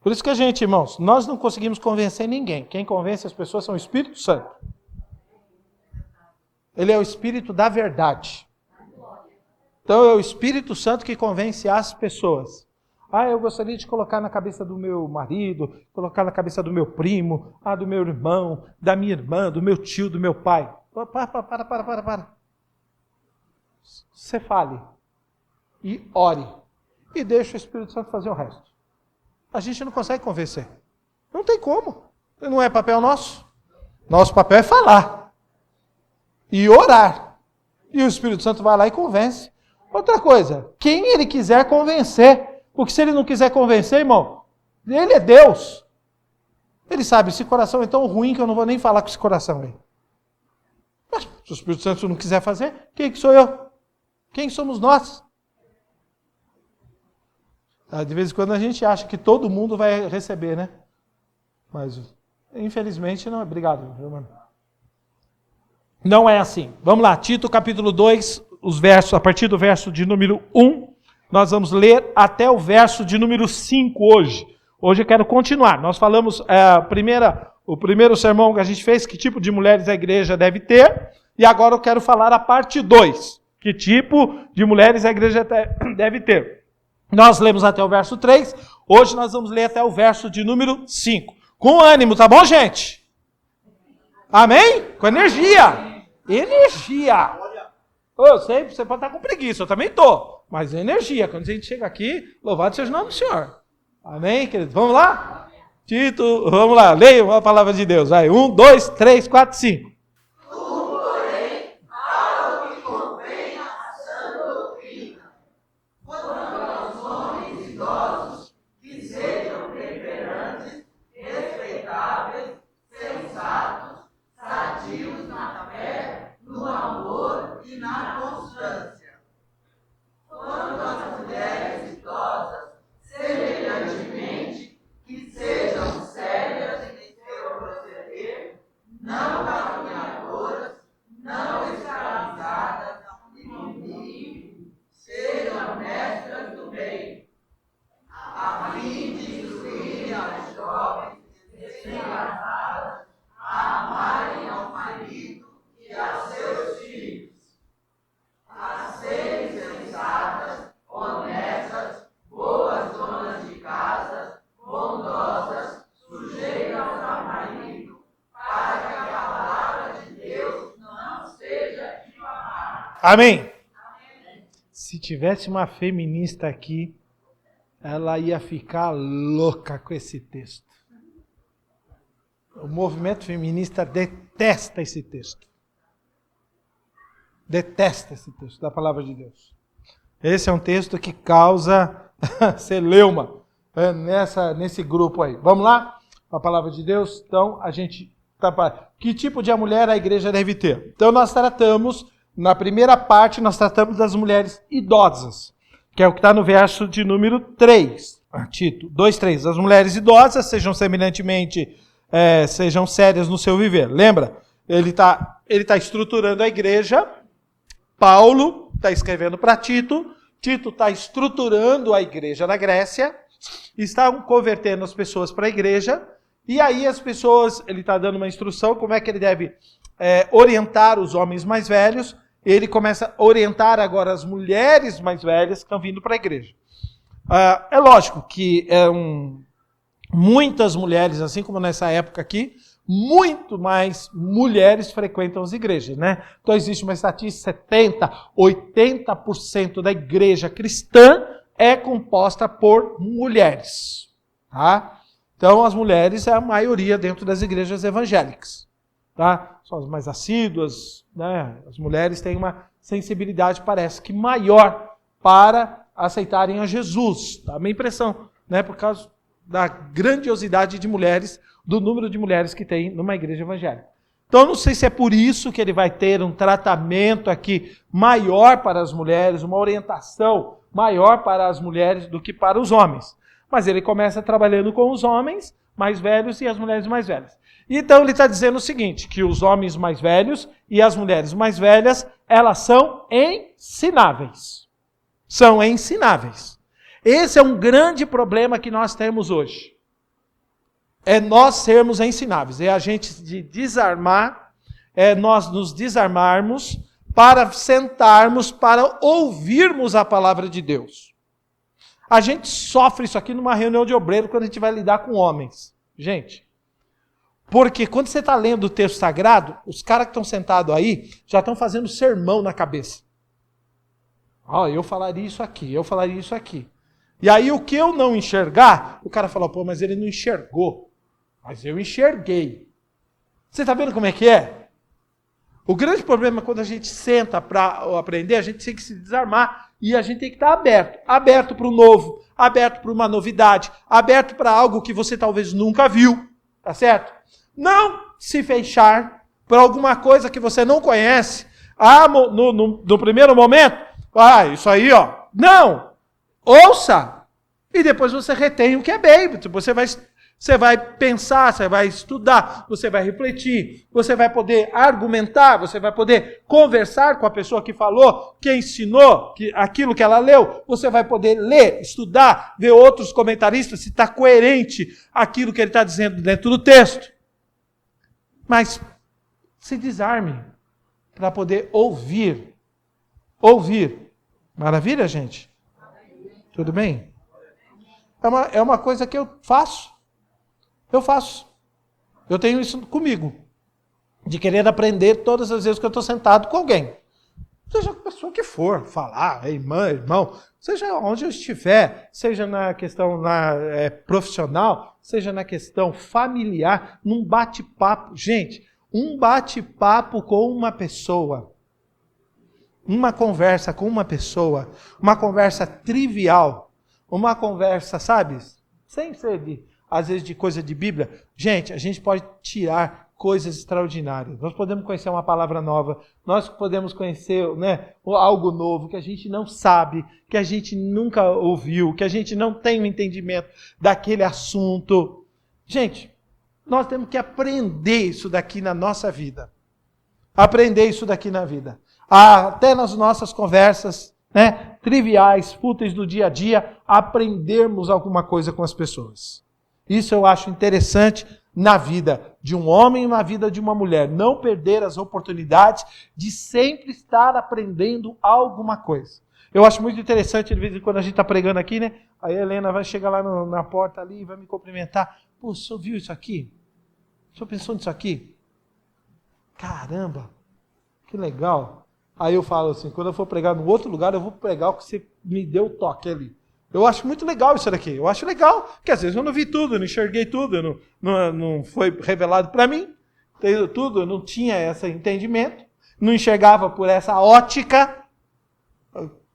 Por isso que a gente, irmãos, nós não conseguimos convencer ninguém. Quem convence as pessoas são o Espírito Santo. Ele é o Espírito da verdade. Então é o Espírito Santo que convence as pessoas. Eu gostaria de colocar na cabeça do meu marido, colocar na cabeça do meu primo, do meu irmão, da minha irmã, do meu tio, do meu pai. Para. Você fale. E ore. E deixe o Espírito Santo fazer o resto. A gente não consegue convencer. Não tem como. Não é papel nosso. Nosso papel é falar. E orar. E o Espírito Santo vai lá e convence. Outra coisa, quem ele quiser convencer. Porque se ele não quiser convencer, irmão, ele é Deus. Ele sabe, esse coração é tão ruim que eu não vou nem falar com esse coração aí. Mas se o Espírito Santo não quiser fazer, quem que sou eu? Quem somos nós? De vez em quando a gente acha que todo mundo vai receber, né? Mas, infelizmente, não é. Obrigado, irmão. Não é assim. Vamos lá, Tito capítulo 2, os versos, a partir do verso de número 1, nós vamos ler até o verso de número 5 hoje. Hoje eu quero continuar. Nós falamos o primeiro sermão que a gente fez, que tipo de mulheres a igreja deve ter, e agora eu quero falar a parte 2, que tipo de mulheres a igreja deve ter. Nós lemos até o verso 3, hoje nós vamos ler até o verso de número 5. Com ânimo, tá bom, gente? Amém? Com energia. Energia. Eu sei, você pode estar com preguiça, eu também estou. Mas energia, quando a gente chega aqui, louvado seja o nome do Senhor. Amém, queridos? Vamos lá? Tito, vamos lá, leiam a palavra de Deus. Vai, 1, 2, 3, 4, 5. Amém? Se tivesse uma feminista aqui, ela ia ficar louca com esse texto. O movimento feminista detesta esse texto. Detesta esse texto da palavra de Deus. Esse é um texto que causa celeuma nesse grupo aí. Vamos lá? A palavra de Deus. Então, a gente... Que tipo de mulher a igreja deve ter? Então, nós tratamos... Na primeira parte, nós tratamos das mulheres idosas, que é o que está no verso de número 3. Tito 2:3. As mulheres idosas sejam semelhantemente, sejam sérias no seu viver. Lembra? Ele tá estruturando a igreja. Paulo está escrevendo para Tito. Tito está estruturando a igreja na Grécia. Está convertendo as pessoas para a igreja. E aí as pessoas, ele está dando uma instrução, como é que ele deve orientar os homens mais velhos. Ele começa a orientar agora as mulheres mais velhas que estão vindo para a igreja. É lógico que muitas mulheres, assim como nessa época aqui, muito mais mulheres frequentam as igrejas, né? Então existe uma estatística, 80% da igreja cristã é composta por mulheres. Tá? Então as mulheres é a maioria dentro das igrejas evangélicas. Tá? São as mais assíduas, né? As mulheres têm uma sensibilidade, parece que maior, para aceitarem a Jesus. Tá? A minha impressão, né? Por causa da grandiosidade de mulheres, do número de mulheres que tem numa igreja evangélica. Então, eu não sei se é por isso que ele vai ter um tratamento aqui maior para as mulheres, uma orientação maior para as mulheres do que para os homens. Mas ele começa trabalhando com os homens mais velhos e as mulheres mais velhas. Então ele está dizendo o seguinte, que os homens mais velhos e as mulheres mais velhas, elas são ensináveis. São ensináveis. Esse é um grande problema que nós temos hoje. é nós sermos ensináveis, é a gente de desarmar, é nós nos desarmarmos para sentarmos, para ouvirmos a palavra de Deus. A gente sofre isso aqui numa reunião de obreiro quando a gente vai lidar com homens. Gente, porque quando você está lendo o texto sagrado, os caras que estão sentados aí já estão fazendo sermão na cabeça. Eu falaria isso aqui, eu falaria isso aqui. E aí o que eu não enxergar, o cara fala, mas ele não enxergou. Mas eu enxerguei. Você está vendo como é que é? O grande problema é quando a gente senta para aprender, a gente tem que se desarmar e a gente tem que estar aberto. Aberto para o novo, aberto para uma novidade, aberto para algo que você talvez nunca viu. Tá certo? Não se fechar para alguma coisa que você não conhece. No primeiro momento, isso aí, Não! Ouça! E depois você retém o que é bem. Você vai pensar, você vai estudar, você vai refletir, você vai poder argumentar, você vai poder conversar com a pessoa que falou, que ensinou, aquilo que ela leu. Você vai poder ler, estudar, ver outros comentaristas, se está coerente aquilo que ele está dizendo dentro do texto. Mas se desarme para poder ouvir. Ouvir. Maravilha, gente? Tudo bem? É uma coisa que eu faço. Eu faço. Eu tenho isso comigo. De querer aprender todas as vezes que eu estou sentado com alguém. Seja a pessoa que for, falar, irmã, irmão, seja onde eu estiver, seja na questão profissional, seja na questão familiar, num bate-papo. Gente, um bate-papo com uma pessoa, uma conversa com uma pessoa, uma conversa trivial, uma conversa, sabe, sem ser às vezes de coisa de Bíblia. Gente, a gente pode tirar coisas extraordinárias. Nós podemos conhecer uma palavra nova, nós podemos conhecer algo novo que a gente não sabe, que a gente nunca ouviu, que a gente não tem o entendimento daquele assunto. Gente, nós temos que aprender isso daqui na nossa vida. Aprender isso daqui na vida. Até nas nossas conversas, triviais, fúteis do dia a dia, aprendermos alguma coisa com as pessoas. Isso eu acho interessante na vida de um homem e na vida de uma mulher. Não perder as oportunidades de sempre estar aprendendo alguma coisa. Eu acho muito interessante, de vez em quando a gente está pregando aqui, Aí a Helena vai chegar lá na porta ali e vai me cumprimentar. O senhor viu isso aqui? O senhor pensou nisso aqui? Caramba, que legal. Aí eu falo assim, quando eu for pregar no outro lugar, eu vou pregar o que você me deu o toque ali. Eu acho muito legal isso daqui. Eu acho legal, porque às vezes eu não vi tudo, eu não enxerguei tudo, não foi revelado para mim. Tudo, eu não tinha esse entendimento, não enxergava por essa ótica,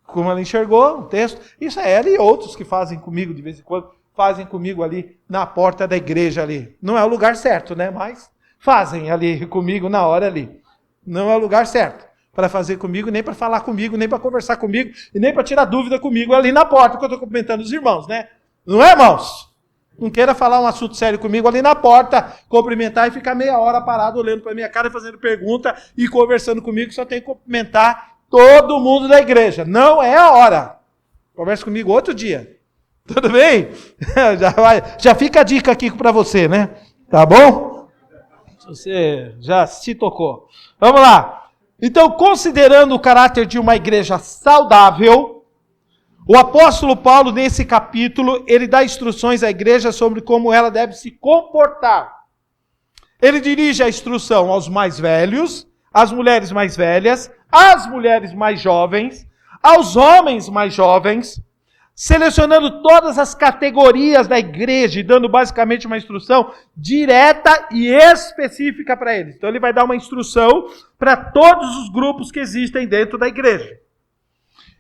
como ela enxergou o texto. Isso é ela e outros que fazem comigo, de vez em quando, fazem comigo ali na porta da igreja ali. Não é o lugar certo, mas fazem ali comigo na hora ali. Não é o lugar certo para fazer comigo, nem para falar comigo, nem para conversar comigo, e nem para tirar dúvida comigo ali na porta, que eu estou cumprimentando os irmãos, Não é, irmãos? Não queira falar um assunto sério comigo ali na porta, cumprimentar e ficar meia hora parado olhando para minha cara, fazendo pergunta e conversando comigo, só tem que cumprimentar todo mundo da igreja. Não é a hora. Conversa comigo outro dia. Tudo bem? Já fica a dica aqui para você, Tá bom? Você já se tocou. Vamos lá. Então, considerando o caráter de uma igreja saudável, o apóstolo Paulo, nesse capítulo, ele dá instruções à igreja sobre como ela deve se comportar. Ele dirige a instrução aos mais velhos, às mulheres mais velhas, às mulheres mais jovens, aos homens mais jovens, selecionando todas as categorias da igreja e dando basicamente uma instrução direta e específica para eles. Então ele vai dar uma instrução para todos os grupos que existem dentro da igreja.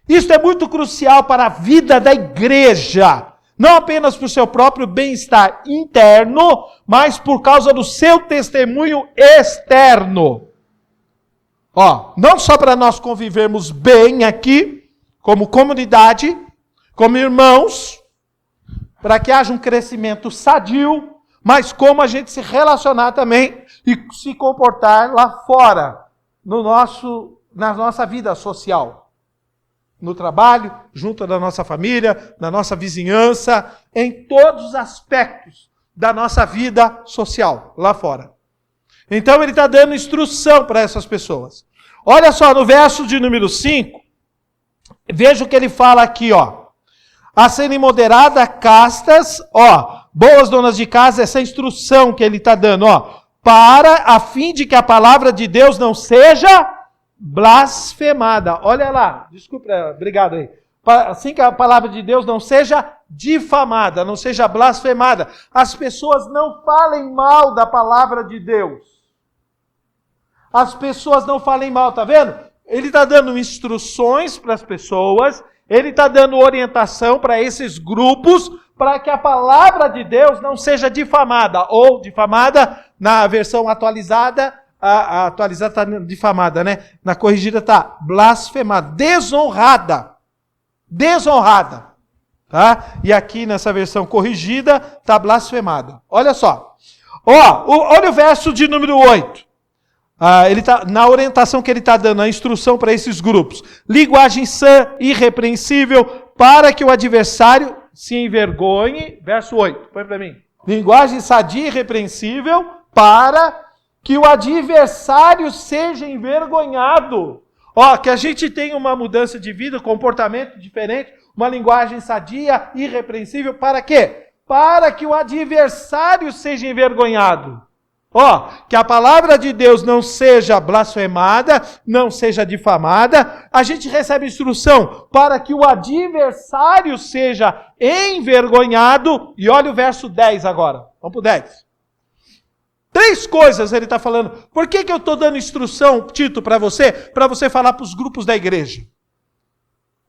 Isso é muito crucial para a vida da igreja, não apenas para o seu próprio bem-estar interno, mas por causa do seu testemunho externo. Não só para nós convivermos bem aqui, como comunidade, como irmãos, para que haja um crescimento sadio, mas como a gente se relacionar também e se comportar lá fora, na nossa vida social. No trabalho, junto da nossa família, na nossa vizinhança, em todos os aspectos da nossa vida social lá fora. Então ele está dando instrução para essas pessoas. Olha só, no verso de número 5, veja o que ele fala aqui, ó. A serem moderadas, castas, ó, boas donas de casa, essa instrução que ele está dando, ó, a fim de que a palavra de Deus não seja blasfemada. Olha lá, desculpa, obrigado aí. Assim que a palavra de Deus não seja difamada, não seja blasfemada. As pessoas não falem mal da palavra de Deus. As pessoas não falem mal, tá vendo? Ele está dando instruções para as pessoas, ele está dando orientação para esses grupos, para que a palavra de Deus não seja difamada, ou difamada na versão atualizada, a atualizada está difamada, né? Na corrigida está blasfemada, desonrada. Desonrada. Tá? E aqui nessa versão corrigida está blasfemada. Olha só. Olha o verso de número 8. Ele tá, na orientação que ele está dando, a instrução para esses grupos. Linguagem sã, irrepreensível, para que o adversário se envergonhe. Verso 8, põe para mim. Linguagem sadia e irrepreensível, para que o adversário seja envergonhado. Que a gente tenha uma mudança de vida, comportamento diferente, uma linguagem sadia, irrepreensível, para quê? Para que o adversário seja envergonhado. Que a palavra de Deus não seja blasfemada, não seja difamada. A gente recebe instrução para que o adversário seja envergonhado. E olha o verso 10 agora. Vamos para o 10. 3 coisas ele está falando. Por que eu estou dando instrução, Tito, para você falar para os grupos da igreja?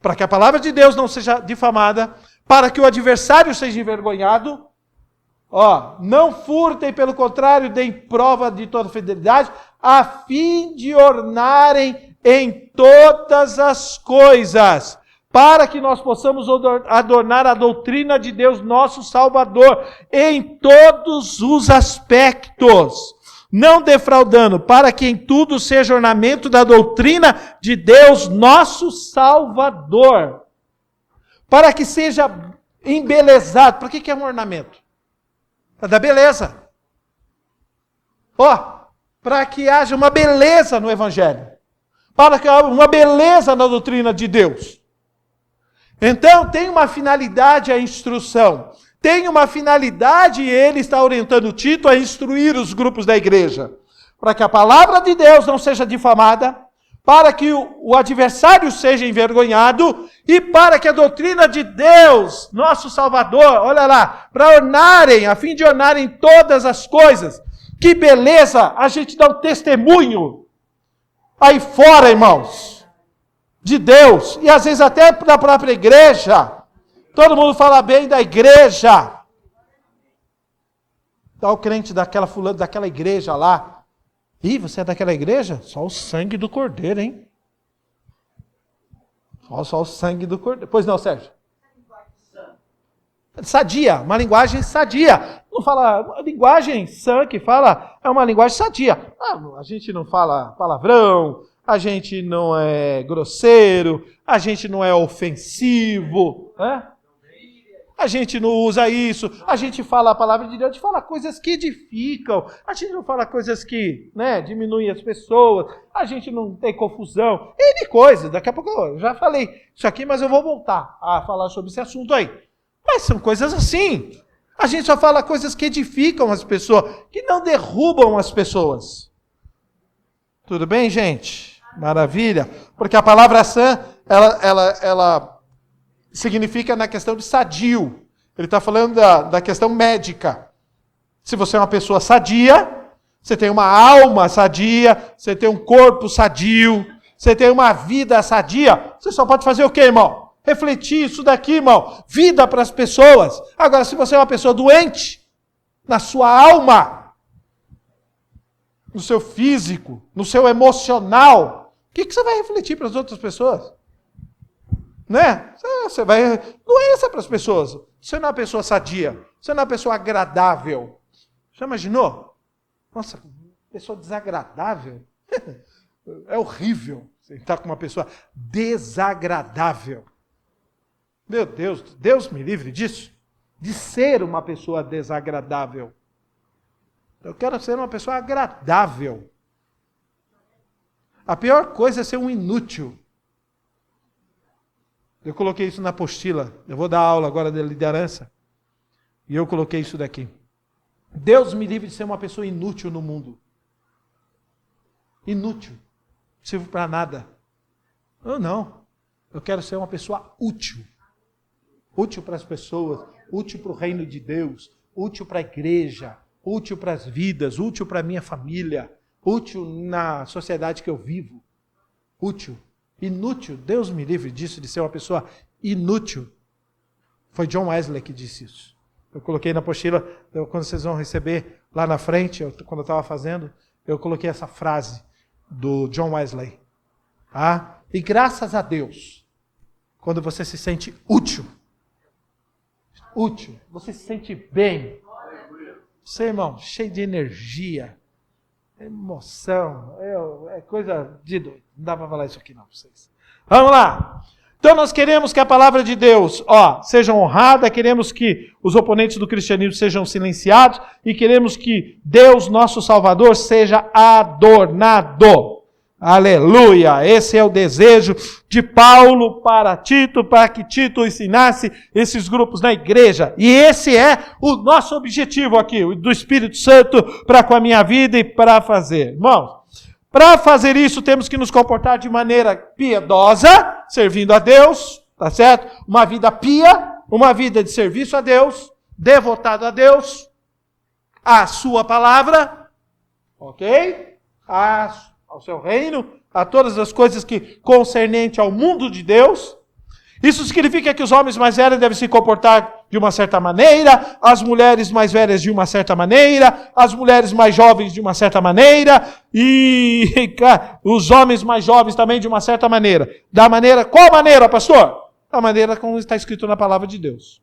Para que a palavra de Deus não seja difamada, para que o adversário seja envergonhado. Não furtem, pelo contrário, deem prova de toda fidelidade, a fim de ornarem em todas as coisas, para que nós possamos adornar a doutrina de Deus, nosso Salvador, em todos os aspectos, não defraudando, para que em tudo seja ornamento da doutrina de Deus, nosso Salvador, para que seja embelezado. Para que é um ornamento? Para dar beleza. Para que haja uma beleza no Evangelho, para que haja uma beleza na doutrina de Deus. Então, tem uma finalidade a instrução. Tem uma finalidade, e ele está orientando Tito a instruir os grupos da igreja. Para que a palavra de Deus não seja difamada, para que o adversário seja envergonhado, e para que a doutrina de Deus, nosso Salvador, olha lá, para ornarem, a fim de ornarem todas as coisas. Que beleza a gente dá um testemunho aí fora, irmãos, de Deus, e às vezes até da própria igreja. Todo mundo fala bem da igreja. Dá o crente daquela igreja lá. Ih, você é daquela igreja? Só o sangue do Cordeiro, hein? Só o sangue do Cordeiro. Pois não, Sérgio? Sadia, uma linguagem sadia. Não fala, a linguagem sã que fala é uma linguagem sadia. A gente não fala palavrão, a gente não é grosseiro, a gente não é ofensivo, né? A gente não usa isso, a gente fala a palavra de Deus, a gente fala coisas que edificam, a gente não fala coisas que, diminuem as pessoas, a gente não tem confusão, N coisas. Daqui a pouco eu já falei isso aqui, mas eu vou voltar a falar sobre esse assunto aí. Mas são coisas assim. A gente só fala coisas que edificam as pessoas, que não derrubam as pessoas. Tudo bem, gente? Maravilha. Porque a palavra sã, ela significa na questão de sadio. Ele está falando da questão médica. Se você é uma pessoa sadia, você tem uma alma sadia, você tem um corpo sadio, você tem uma vida sadia, você só pode fazer o quê, irmão? Refletir isso daqui, irmão. Vida para as pessoas. Agora, se você é uma pessoa doente, na sua alma, no seu físico, no seu emocional, o que você vai refletir para as outras pessoas? Né? Você vai doença para as pessoas. Você não é uma pessoa sadia. Você não é uma pessoa agradável. Já imaginou? Nossa, pessoa desagradável. É horrível você estar com uma pessoa desagradável. Meu Deus, Deus me livre disso. de ser uma pessoa desagradável. Eu quero ser uma pessoa agradável. A pior coisa é ser um inútil. Eu coloquei isso na apostila. Eu vou dar aula agora de liderança. E eu coloquei isso daqui. Deus me livre de ser uma pessoa inútil no mundo. Inútil. Não sirvo para nada. Eu não. Eu quero ser uma pessoa útil. Útil para as pessoas. Útil para o reino de Deus. Útil para a igreja. Útil para as vidas. Útil para a minha família. Útil na sociedade que eu vivo. Útil. Inútil. Deus me livre disso, de ser uma pessoa inútil. Foi John Wesley que disse isso. Eu coloquei na apostila, quando vocês vão receber lá na frente, quando eu estava fazendo, eu coloquei essa frase do John Wesley. E graças a Deus, quando você se sente útil, você se sente bem. Você, irmão, cheio de energia, emoção, é coisa de doido. Não dá para falar isso aqui não para vocês. Vamos lá. Então nós queremos que a palavra de Deus, seja honrada, queremos que os oponentes do cristianismo sejam silenciados e queremos que Deus, nosso Salvador, seja adornado. Aleluia! Esse é o desejo de Paulo para Tito, para que Tito ensinasse esses grupos na igreja. E esse é o nosso objetivo aqui, do Espírito Santo, para com a minha vida e para fazer. Irmãos, para fazer isso temos que nos comportar de maneira piedosa, servindo a Deus, tá certo? Uma vida pia, uma vida de serviço a Deus, devotado a Deus, a sua palavra, ok? Ao seu reino, a todas as coisas que concernente ao mundo de Deus. Isso significa que os homens mais velhos devem se comportar de uma certa maneira, as mulheres mais velhas de uma certa maneira, as mulheres mais jovens de uma certa maneira, e os homens mais jovens também de uma certa maneira. Qual maneira, pastor? Da maneira como está escrito na palavra de Deus.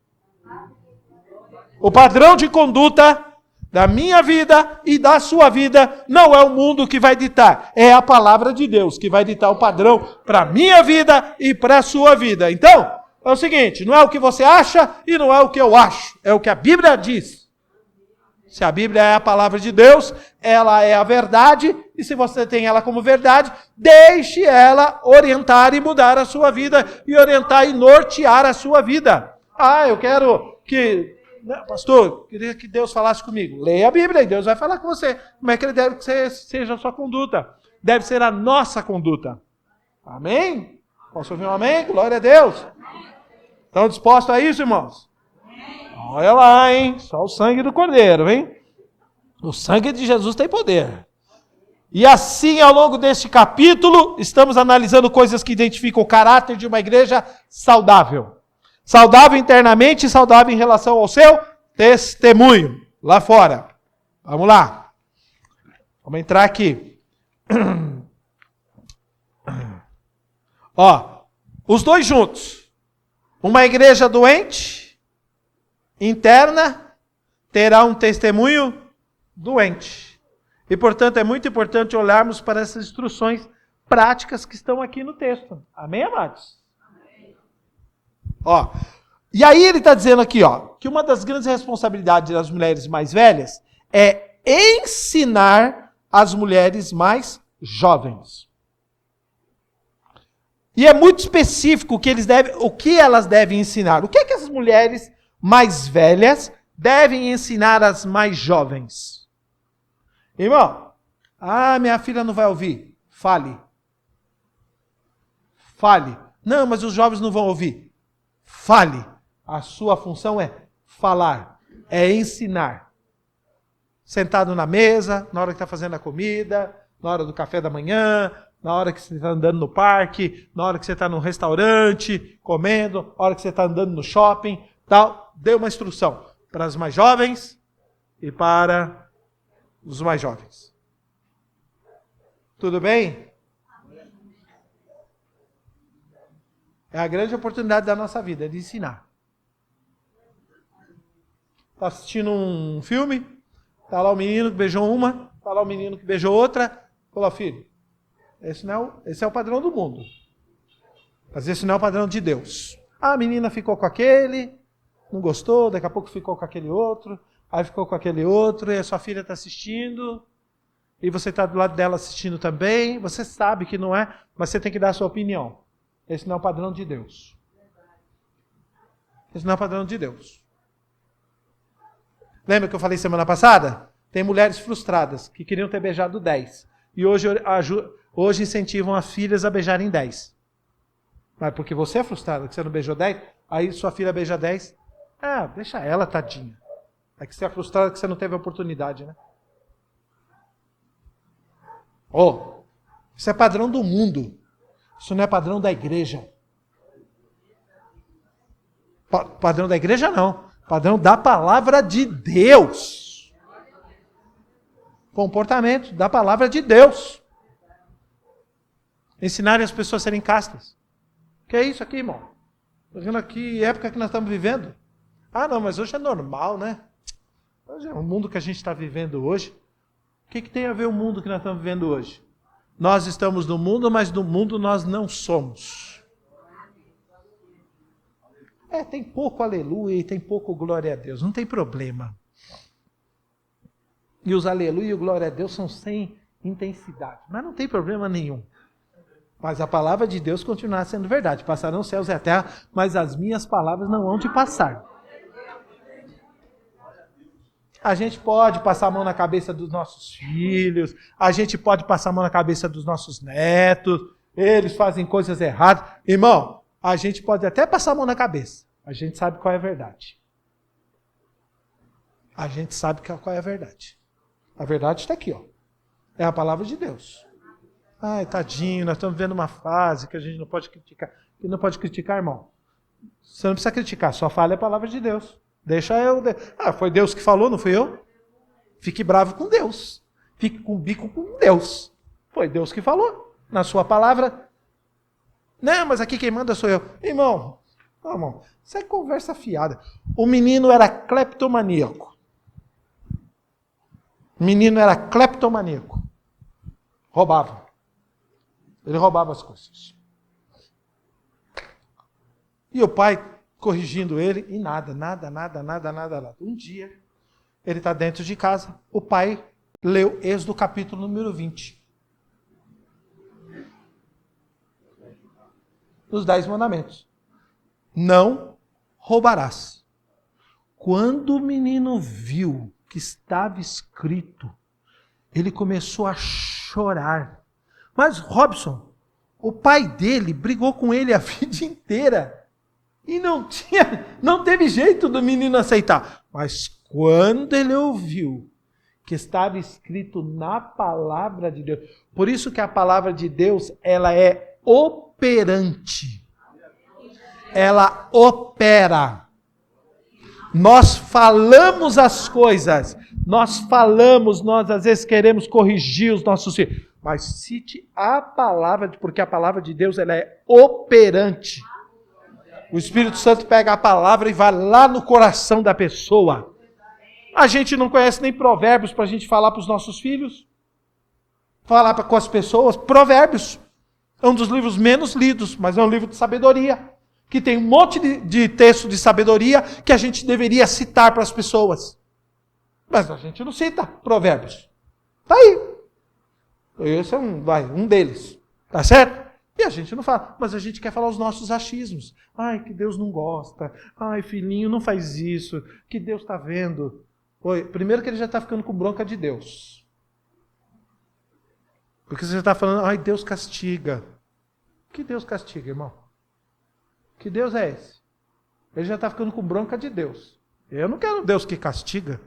O padrão de conduta da minha vida e da sua vida não é o mundo que vai ditar, é a palavra de Deus que vai ditar o padrão para a minha vida e para a sua vida. Então, é o seguinte, não é o que você acha e não é o que eu acho, é o que a Bíblia diz. Se a Bíblia é a palavra de Deus, ela é a verdade, e se você tem ela como verdade, deixe ela orientar e mudar a sua vida, e orientar e nortear a sua vida. Eu quero que... Pastor, queria que Deus falasse comigo. Leia a Bíblia e Deus vai falar com você. Como é que ele deve que seja a sua conduta? Deve ser a nossa conduta. Amém? Posso ouvir um amém? Glória a Deus. Estão dispostos a isso, irmãos? Olha lá, hein? Só o sangue do Cordeiro, hein? O sangue de Jesus tem poder. E assim, ao longo deste capítulo, estamos analisando coisas que identificam o caráter de uma igreja saudável. Saudável internamente e saudável em relação ao seu testemunho lá fora. Vamos lá. Vamos entrar aqui. Os dois juntos. Uma igreja doente, interna, terá um testemunho doente. E, portanto, é muito importante olharmos para essas instruções práticas que estão aqui no texto. Amém, amados? E aí ele está dizendo aqui, que uma das grandes responsabilidades das mulheres mais velhas é ensinar as mulheres mais jovens. E é muito específico o que elas devem ensinar. O que é que as mulheres mais velhas devem ensinar às mais jovens? Irmão, minha filha não vai ouvir. Fale. Não, mas os jovens não vão ouvir. Fale. A sua função é falar, é ensinar. Sentado na mesa, na hora que está fazendo a comida, na hora do café da manhã, na hora que você está andando no parque, na hora que você está no restaurante, comendo, na hora que você está andando no shopping, tal. Dê uma instrução para as mais jovens e para os mais jovens. Tudo bem? É a grande oportunidade da nossa vida, de ensinar. Está assistindo um filme, está lá o menino que beijou uma, está lá o menino que beijou outra. Falou, filho, esse é o padrão do mundo. Mas esse não é o padrão de Deus. A menina ficou com aquele, não gostou, daqui a pouco ficou com aquele outro, aí ficou com aquele outro, e a sua filha está assistindo, e você está do lado dela assistindo também, você sabe que não é, mas você tem que dar a sua opinião. Esse não é o padrão de Deus. Esse não é o padrão de Deus. Lembra que eu falei semana passada? Tem mulheres frustradas que queriam ter beijado 10. E hoje incentivam as filhas a beijarem 10. Mas porque você é frustrada, que você não beijou 10, aí sua filha beija 10. Ah, deixa ela, tadinha. É que você é frustrada que você não teve a oportunidade, né? Isso é padrão do mundo. Isso não é padrão da igreja. Padrão da igreja não. Padrão da palavra de Deus. Comportamento da palavra de Deus. Ensinarem as pessoas a serem castas. Que é isso aqui, irmão? Estou vendo aqui época que nós estamos vivendo. Ah, não, mas hoje é normal, né? Hoje é o mundo que a gente está vivendo hoje. O que tem a ver o mundo que nós estamos vivendo hoje? Nós estamos no mundo, mas do mundo nós não somos. Tem pouco aleluia e tem pouco glória a Deus. Não tem problema. E os aleluia e o glória a Deus são sem intensidade. Mas não tem problema nenhum. Mas a palavra de Deus continuará sendo verdade. Passarão os céus e a terra, mas as minhas palavras não vão te passar. A gente pode passar a mão na cabeça dos nossos filhos, a gente pode passar a mão na cabeça dos nossos netos, eles fazem coisas erradas. Irmão, a gente pode até passar a mão na cabeça, a gente sabe qual é a verdade. A gente sabe qual é a verdade. A verdade está aqui, ó. É a palavra de Deus. Ai, tadinho, nós estamos vivendo uma fase que a gente não pode criticar. E não pode criticar, irmão. Você não precisa criticar, só fala a palavra de Deus. Deixa eu... foi Deus que falou, não fui eu? Fique bravo com Deus. Fique com o bico com Deus. Foi Deus que falou. Na sua palavra. Não, mas aqui quem manda sou eu. Irmão, isso é conversa fiada. O menino era cleptomaníaco. Roubava. Ele roubava as coisas. E o pai corrigindo ele, e nada. Um dia, ele está dentro de casa, o pai leu Êxodo capítulo número 20. Os 10 mandamentos. Não roubarás. Quando o menino viu que estava escrito, ele começou a chorar. Mas Robson, o pai dele brigou com ele a vida inteira. E não teve jeito do menino aceitar. Mas quando ele ouviu que estava escrito na palavra de Deus, por isso que a palavra de Deus, ela é operante. Ela opera. Nós falamos as coisas. Nós às vezes queremos corrigir os nossos filhos. Mas cite a palavra, porque a palavra de Deus, ela é operante. O Espírito Santo pega a palavra e vai lá no coração da pessoa. A gente não conhece nem Provérbios para a gente falar para os nossos filhos. Falar com as pessoas. Provérbios é um dos livros menos lidos, mas é um livro de sabedoria. Que tem um monte de texto de sabedoria que a gente deveria citar para as pessoas. Mas a gente não cita Provérbios. Está aí. Esse é um deles. Tá certo? E a gente não fala, mas a gente quer falar os nossos achismos. Ai, que Deus não gosta. Ai, filhinho, não faz isso. Que Deus está vendo. Primeiro que ele já está ficando com bronca de Deus. Porque você já está falando, ai, Deus castiga. Que Deus castiga, irmão? Que Deus é esse? Ele já está ficando com bronca de Deus. Eu não quero um Deus que castiga.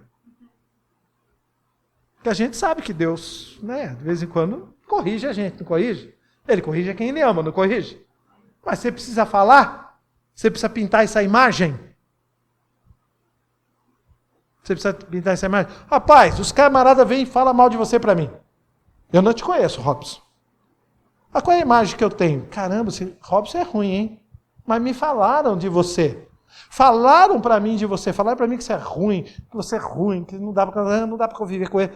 Porque a gente sabe que Deus, de vez em quando, corrige a gente, não corrige? Ele corrige quem ele ama, não corrige? Mas você precisa falar? Você precisa pintar essa imagem? Você precisa pintar essa imagem? Rapaz, os camaradas vêm e falam mal de você para mim. Eu não te conheço, Robson. Mas qual é a imagem que eu tenho? Caramba, Robson é ruim, hein? Mas me falaram de você. Falaram para mim de você. Falaram para mim que você é ruim, que não dá para conviver com ele.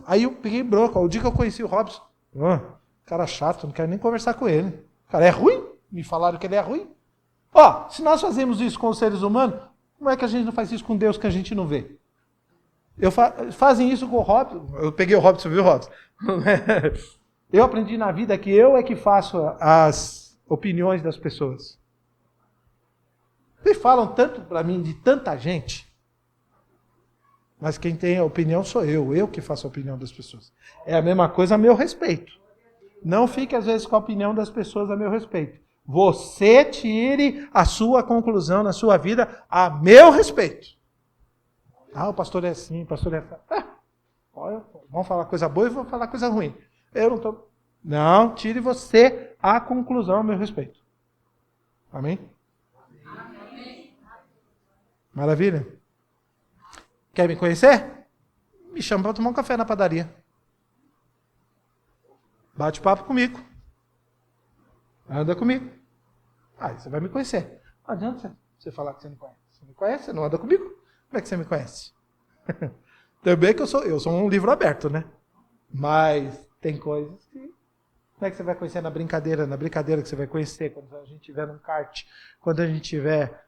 Aí eu peguei bronca. O dia que eu conheci o Robson, cara chato, não quero nem conversar com ele. O cara é ruim? Me falaram que ele é ruim. Se nós fazemos isso com os seres humanos, Como é que a gente não faz isso com Deus que a gente não vê? Fazem isso com o Robson. Eu peguei o Robson, viu, Robson? Eu aprendi na vida que eu é que faço as opiniões das pessoas. Vocês falam tanto para mim de tanta gente, mas quem tem a opinião sou eu que faço a opinião das pessoas. É a mesma coisa a meu respeito. Não fique às vezes com a opinião das pessoas a meu respeito. Você tire a sua conclusão na sua vida a meu respeito. O pastor é assim, o pastor é assim. Olha, vamos falar coisa boa e vamos falar coisa ruim. Eu não estou... Não, tire você a conclusão a meu respeito. Amém? Maravilha? Quer me conhecer? Me chama para tomar um café na padaria. Bate papo comigo. Anda comigo. Aí você vai me conhecer. Não adianta você falar que você não conhece. Você me conhece, você não anda comigo. Como é que você me conhece? Também que eu sou um livro aberto, né? Mas tem coisas que... Como é que você vai conhecer na brincadeira? Na brincadeira que você vai conhecer quando a gente estiver num kart, quando a gente estiver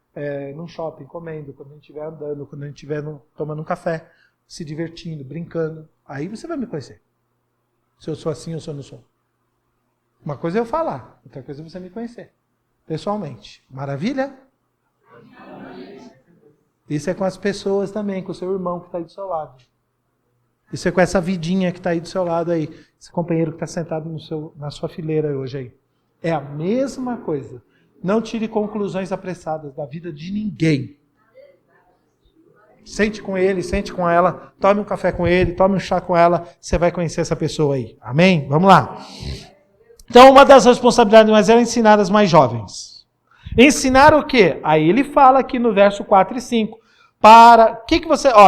num shopping comendo, quando a gente estiver andando, quando a gente estiver tomando um café, se divertindo, brincando. Aí você vai me conhecer. Se eu sou assim ou se eu não sou. Uma coisa é eu falar, outra coisa é você me conhecer. Pessoalmente. Maravilha? Isso é com as pessoas também, com o seu irmão que está aí do seu lado. Isso é com essa vidinha que está aí do seu lado aí. Esse companheiro que está sentado na sua fileira hoje aí. É a mesma coisa. Não tire conclusões apressadas da vida de ninguém. Sente com ele, sente com ela, tome um café com ele, tome um chá com ela, você vai conhecer essa pessoa aí. Amém? Vamos lá. Então, uma das responsabilidades mais é ensinar as mais jovens. Ensinar o quê? Aí ele fala aqui no verso 4 e 5.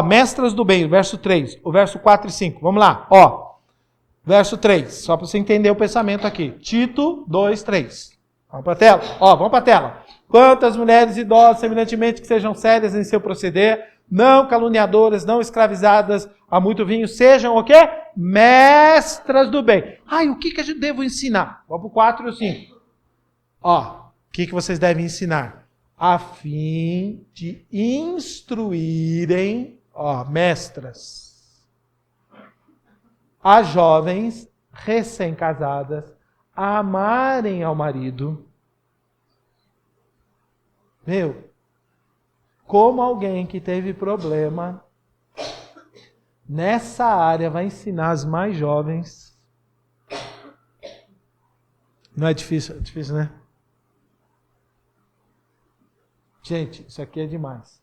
Mestras do bem, verso 3, o verso 4 e 5. Vamos lá, verso 3, só para você entender o pensamento aqui. Tito 2, 3. Vamos para a tela? Vamos para a tela. Quantas mulheres idosas, semelhantemente que sejam sérias em seu proceder, não caluniadoras, não escravizadas a muito vinho, sejam o quê? Mestras do bem. O que a gente deve ensinar? Vamos para o 4 e o 5. O que vocês devem ensinar? A fim de instruírem, mestras, as jovens recém-casadas a amarem ao marido. Como alguém que teve problema nessa área vai ensinar as mais jovens. Não é difícil? É difícil, né? Gente, isso aqui é demais.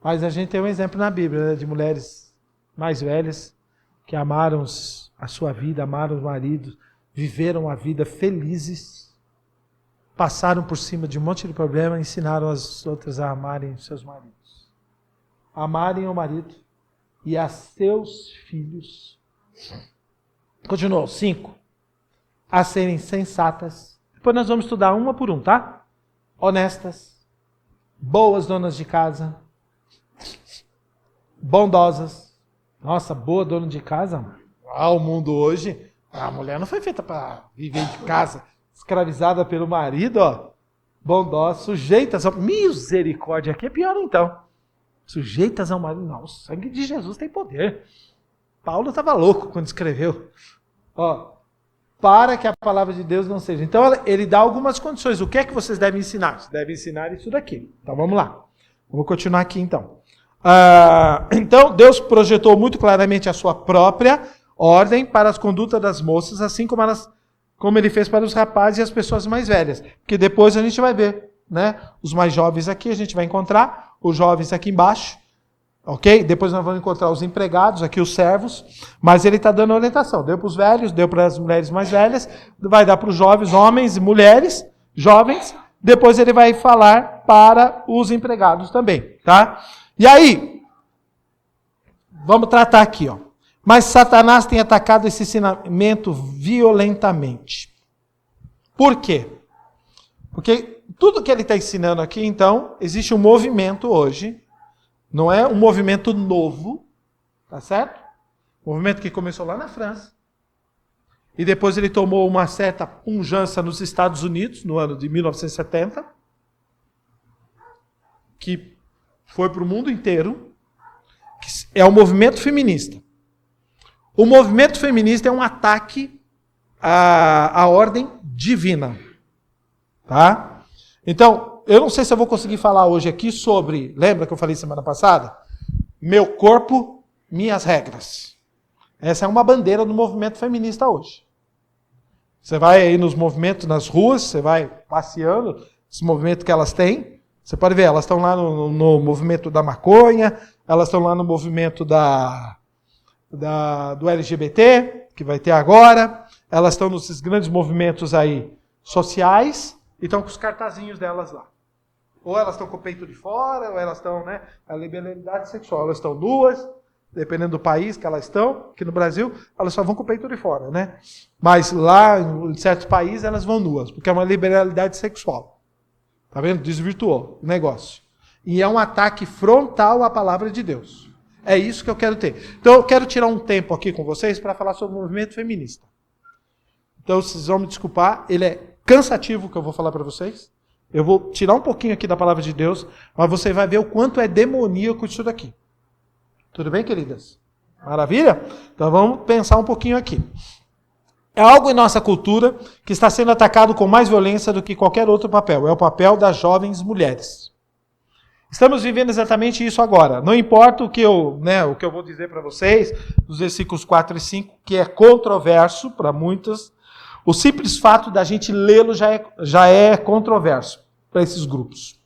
Mas a gente tem um exemplo na Bíblia, né, de mulheres mais velhas que amaram a sua vida, amaram os maridos, viveram a vida felizes, passaram por cima de um monte de problema, ensinaram as outras a amarem os seus maridos. Amarem o marido e a seus filhos. Continuou, 5. A serem sensatas. Depois nós vamos estudar uma por um, tá? Honestas, boas donas de casa, bondosas. Nossa, boa dona de casa. O mundo hoje, a mulher não foi feita para viver de casa, escravizada pelo marido, bondosa, sujeitas ao... Misericórdia, aqui é pior então. Sujeitas ao marido. Não, o sangue de Jesus tem poder. Paulo estava louco quando escreveu. Para que a palavra de Deus não seja. Então ele dá algumas condições. O que é que vocês devem ensinar? Vocês devem ensinar isso daqui. Então vamos lá. Vamos continuar aqui então. Então Deus projetou muito claramente a sua própria ordem para as condutas das moças, assim como ele fez para os rapazes e as pessoas mais velhas. Porque depois a gente vai ver, né? Os mais jovens aqui a gente vai encontrar, os jovens aqui embaixo. Ok? Depois nós vamos encontrar os empregados, aqui os servos, mas ele está dando orientação. Deu para os velhos, deu para as mulheres mais velhas, vai dar para os jovens, homens e mulheres, jovens. Depois ele vai falar para os empregados também, tá? E aí, vamos tratar aqui, Mas Satanás tem atacado esse ensinamento violentamente. Por quê? Porque tudo que ele está ensinando aqui, então, existe um movimento hoje. Não é um movimento novo, tá certo? Um movimento que começou lá na França. E depois ele tomou uma certa pujança nos Estados Unidos, no ano de 1970. que foi para o mundo inteiro, que é o movimento feminista. O movimento feminista é um ataque à ordem divina. Tá? Então, eu não sei se eu vou conseguir falar hoje aqui sobre, lembra que eu falei semana passada? Meu corpo, minhas regras. Essa é uma bandeira do movimento feminista hoje. Você vai aí nos movimentos, nas ruas, você vai passeando, esse movimento que elas têm, você pode ver, elas estão lá no movimento da maconha, elas estão lá no movimento do LGBT, que vai ter agora, elas estão nesses grandes movimentos aí sociais, e estão com os cartazinhos delas lá. Ou elas estão com o peito de fora, ou elas estão, né, a liberalidade sexual, elas estão nuas, dependendo do país que elas estão, aqui no Brasil, elas só vão com o peito de fora, né? Mas lá, em certos países, elas vão nuas, porque é uma liberalidade sexual. Tá vendo? Desvirtuou o negócio. E é um ataque frontal à palavra de Deus. É isso que eu quero ter. Então, eu quero tirar um tempo aqui com vocês para falar sobre o movimento feminista. Então, vocês vão me desculpar, ele é cansativo o que eu vou falar para vocês. Eu vou tirar um pouquinho aqui da palavra de Deus, mas você vai ver o quanto é demoníaco isso daqui. Tudo bem, queridas? Maravilha? Então vamos pensar um pouquinho aqui. É algo em nossa cultura que está sendo atacado com mais violência do que qualquer outro papel. É o papel das jovens mulheres. Estamos vivendo exatamente isso agora. Não importa o que eu vou dizer para vocês, nos versículos 4 e 5, que é controverso para muitas, o simples fato da gente lê-lo já é controverso para esses grupos.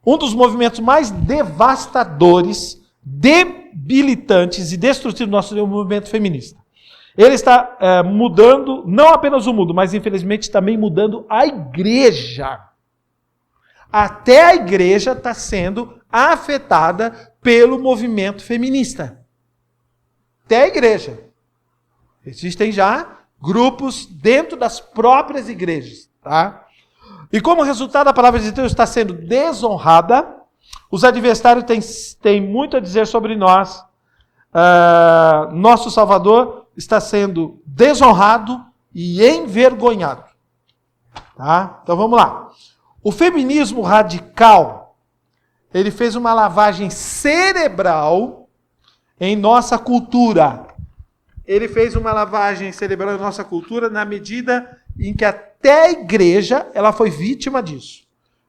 Um dos movimentos mais devastadores, debilitantes e destrutivos do nosso movimento feminista. Ele está mudando, não apenas o mundo, mas infelizmente também mudando a igreja. Até a igreja está sendo afetada pelo movimento feminista. Até a igreja. Existem já grupos dentro das próprias igrejas. Tá? E como resultado, a palavra de Deus está sendo desonrada. Os adversários têm muito a dizer sobre nós. Nosso Salvador está sendo desonrado e envergonhado. Tá? Então vamos lá. O feminismo radical, ele fez uma lavagem cerebral em nossa cultura. Ele fez uma lavagem cerebral em nossa cultura na medida em que até a igreja ela foi vítima disso.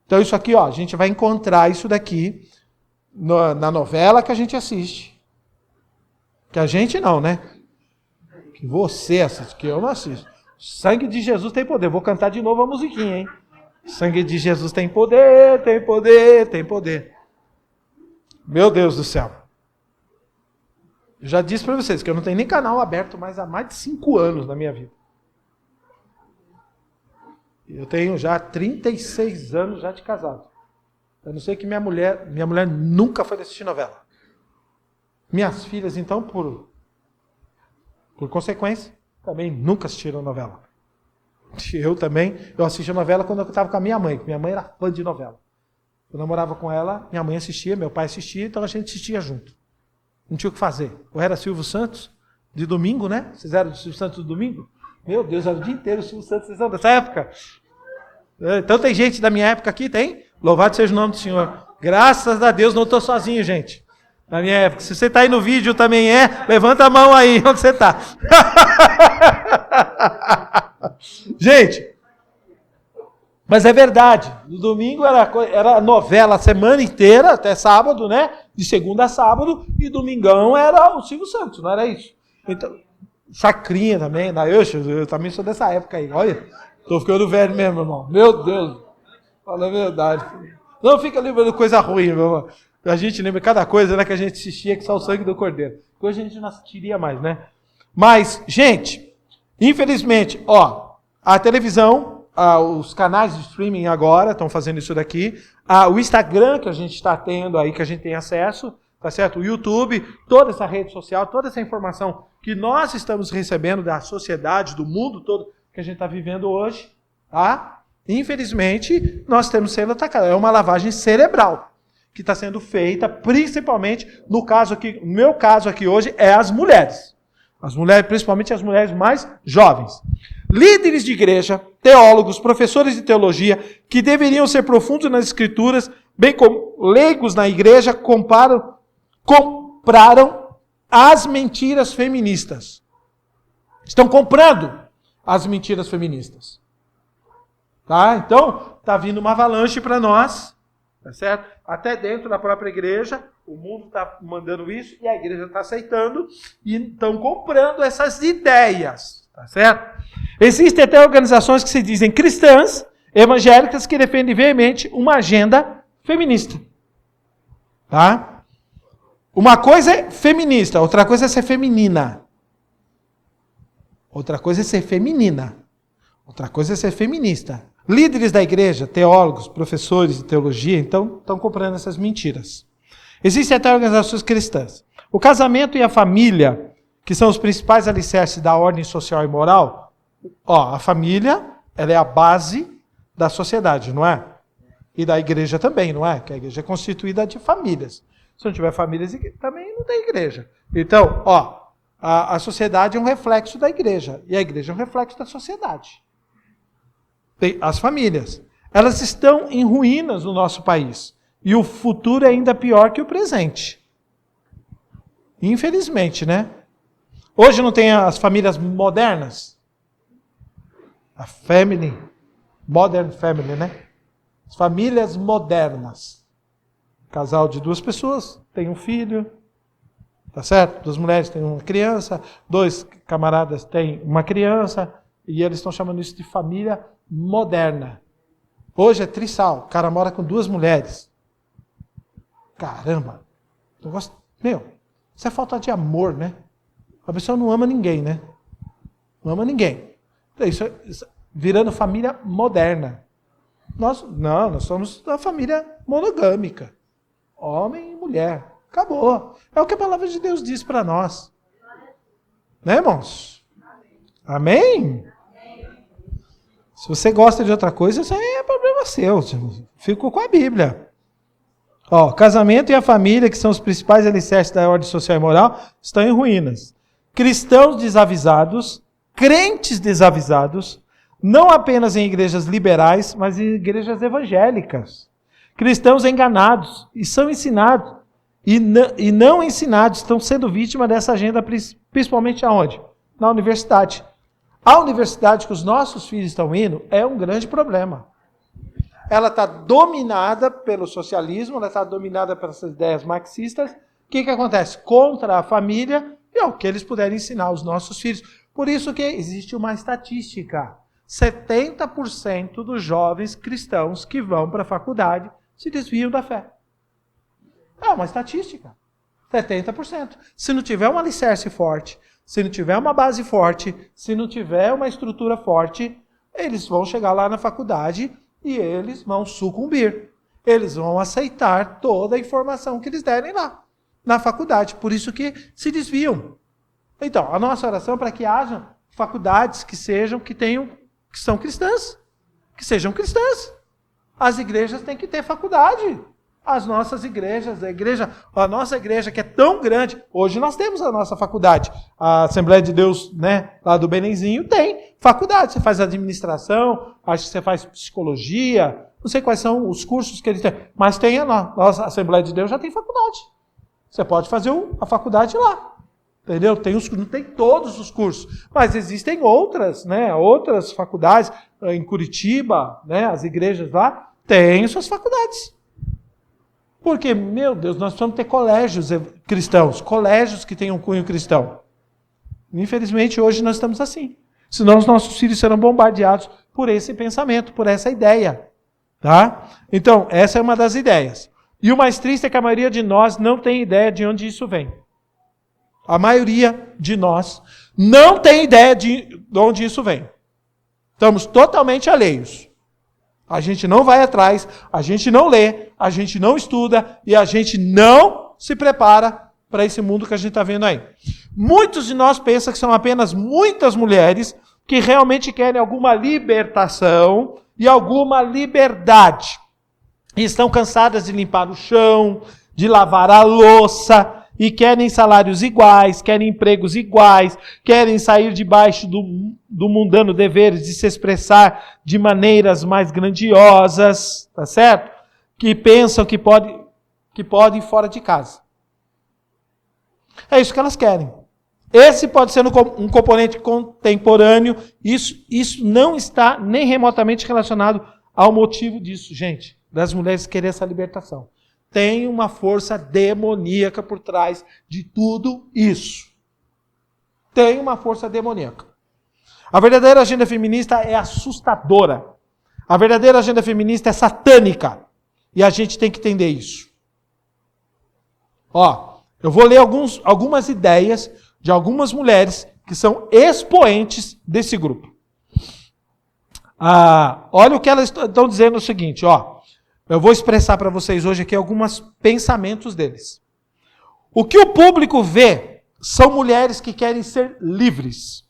Então isso aqui, ó, a gente vai encontrar isso daqui na novela que a gente assiste. Que a gente não, né? Que você assiste, que eu não assisto. Sangue de Jesus tem poder. Vou cantar de novo a musiquinha, hein? Sangue de Jesus tem poder, tem poder, tem poder. Meu Deus do céu. Eu já disse para vocês que eu não tenho nem canal aberto mais há mais de 5 anos na minha vida. Eu tenho já 36 anos já de casado. Eu não sei que minha mulher nunca foi assistir novela. Minhas filhas, então, por consequência, também nunca assistiram novela. Eu também, eu assisti novela quando eu estava com a minha mãe, porque minha mãe era fã de novela. Eu namorava com ela, minha mãe assistia, meu pai assistia, então a gente assistia junto. Não tinha o que fazer. Ou era Silvio Santos, de domingo, né? Vocês eram de Silvio Santos do domingo? Meu Deus, era o dia inteiro o Silvio Santos, vocês são dessa época? Então tem gente da minha época aqui, tem? Louvado seja o nome do Senhor. Graças a Deus, não estou sozinho, gente. Na minha época. Se você está aí no vídeo também levanta a mão aí onde você está. Gente, mas é verdade. No domingo era novela a semana inteira, até sábado, né? De segunda a sábado, e domingão era o Silvio Santos, não era isso? Então, Chacrinha também, eu também sou dessa época aí, olha. Tô ficando velho mesmo, irmão. Meu Deus. Fala a verdade. Não fica lembrando coisa ruim, meu irmão. A gente lembra cada coisa, né, que a gente assistia que só o sangue do cordeiro. Hoje a gente não assistiria mais, né? Mas, gente, infelizmente, ó, a televisão, os canais de streaming agora estão fazendo isso daqui. O Instagram que a gente está tendo aí, que a gente tem acesso, tá certo? O YouTube, toda essa rede social, toda essa informação que nós estamos recebendo da sociedade, do mundo todo que a gente está vivendo hoje, tá? Infelizmente, nós estamos sendo atacados. É uma lavagem cerebral que está sendo feita, principalmente no meu caso aqui hoje, é as mulheres. As mulheres, principalmente as mulheres mais jovens. Líderes de igreja, teólogos, professores de teologia, que deveriam ser profundos nas escrituras, bem como leigos na igreja, compraram as mentiras feministas. Estão comprando as mentiras feministas. Tá? Então, está vindo uma avalanche para nós, tá certo? Até dentro da própria igreja, o mundo está mandando isso e a igreja está aceitando e estão comprando essas ideias, tá certo? Existem até organizações que se dizem cristãs, evangélicas, que defendem veemente uma agenda feminista. Tá? Uma coisa é feminista, outra coisa é ser feminina. Outra coisa é ser feminina. Outra coisa é ser feminista. Líderes da igreja, teólogos, professores de teologia, então, estão comprando essas mentiras. Existem até organizações cristãs. O casamento e a família, que são os principais alicerces da ordem social e moral, a família, ela é a base da sociedade, não é? E da igreja também, não é? Que a igreja é constituída de famílias. Se não tiver famílias, também não tem igreja. Então, a sociedade é um reflexo da igreja. E a igreja é um reflexo da sociedade. Tem as famílias. Elas estão em ruínas no nosso país. E o futuro é ainda pior que o presente. Infelizmente, né? Hoje não tem as famílias modernas? A family, modern family, né? As famílias modernas. Casal de 2 pessoas, tem um filho, tá certo? 2 mulheres têm uma criança, 2 camaradas têm uma criança, e eles estão chamando isso de família moderna. Hoje é trissal, o cara mora com 2 mulheres. Caramba! Isso é falta de amor, né? A pessoa não ama ninguém, né? Não ama ninguém. Isso virando família moderna. Nós somos da família monogâmica. Homem e mulher. Acabou. É o que a palavra de Deus diz para nós. Né, irmãos? Amém? Se você gosta de outra coisa, isso aí é problema seu. Fico com a Bíblia. Casamento e a família, que são os principais alicerces da ordem social e moral, estão em ruínas. Cristãos desavisados, crentes desavisados, não apenas em igrejas liberais, mas em igrejas evangélicas. Cristãos enganados e são ensinados, e não ensinados, estão sendo vítimas dessa agenda, principalmente aonde? Na universidade. A universidade que os nossos filhos estão indo é um grande problema. Ela está dominada pelo socialismo, ela está dominada pelas ideias marxistas. O que acontece? Contra a família e o que eles puderem ensinar aos nossos filhos. Por isso que existe uma estatística. 70% dos jovens cristãos que vão para a faculdade se desviam da fé. É uma estatística. 70%. Se não tiver um alicerce forte, se não tiver uma base forte, se não tiver uma estrutura forte, eles vão chegar lá na faculdade e eles vão sucumbir. Eles vão aceitar toda a informação que eles derem lá, na faculdade. Por isso que se desviam. Então, a nossa oração é para que haja faculdades que são cristãs. Que sejam cristãs. As igrejas têm que ter faculdade. As nossas igrejas, a nossa igreja que é tão grande, hoje nós temos a nossa faculdade. A Assembleia de Deus, né, lá do Belenzinho, tem faculdade. Você faz administração, acho que você faz psicologia, não sei quais são os cursos que eles têm, mas tem a nossa Assembleia de Deus já tem faculdade. Você pode fazer a faculdade lá. Entendeu? Não tem todos os cursos, mas existem outras, né, outras faculdades em Curitiba, né, as igrejas lá têm suas faculdades. Porque, meu Deus, nós precisamos ter colégios cristãos, colégios que tenham cunho cristão. Infelizmente, hoje nós estamos assim. Senão os nossos filhos serão bombardeados por esse pensamento, por essa ideia. Tá? Então, essa é uma das ideias. E o mais triste é que a maioria de nós não tem ideia de onde isso vem. A maioria de nós não tem ideia de onde isso vem. Estamos totalmente alheios. A gente não vai atrás, a gente não lê, a gente não estuda e a gente não se prepara para esse mundo que a gente está vendo aí. Muitos de nós pensam que são apenas muitas mulheres que realmente querem alguma libertação e alguma liberdade. E estão cansadas de limpar o chão, de lavar a louça, e querem salários iguais, querem empregos iguais, querem sair debaixo do mundano deveres de se expressar de maneiras mais grandiosas, tá certo? que pensam que pode ir fora de casa. É isso que elas querem. Esse pode ser um componente contemporâneo. Isso não está nem remotamente relacionado ao motivo disso, gente, das mulheres quererem essa libertação. Tem uma força demoníaca por trás de tudo isso. Tem uma força demoníaca. A verdadeira agenda feminista é assustadora. A verdadeira agenda feminista é satânica. E a gente tem que entender isso. Eu vou ler algumas ideias de algumas mulheres que são expoentes desse grupo. Olha o que elas estão dizendo o seguinte, eu vou expressar para vocês hoje aqui alguns pensamentos deles. O que o público vê são mulheres que querem ser livres.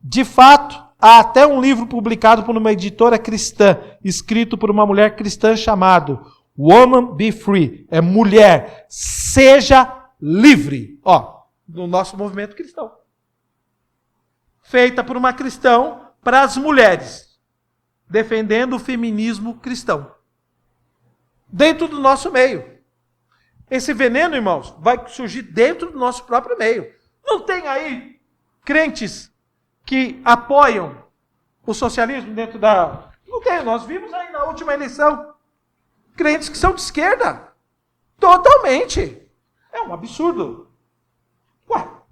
De fato, há até um livro publicado por uma editora cristã, escrito por uma mulher cristã chamado Woman Be Free. É mulher, seja livre. No nosso movimento cristão. Feita por uma cristã para as mulheres. Defendendo o feminismo cristão. Dentro do nosso meio. Esse veneno, irmãos, vai surgir dentro do nosso próprio meio. Não tem aí crentes que apoiam o socialismo dentro da... Não tem, nós vimos aí na última eleição crentes que são de esquerda. Totalmente. É um absurdo.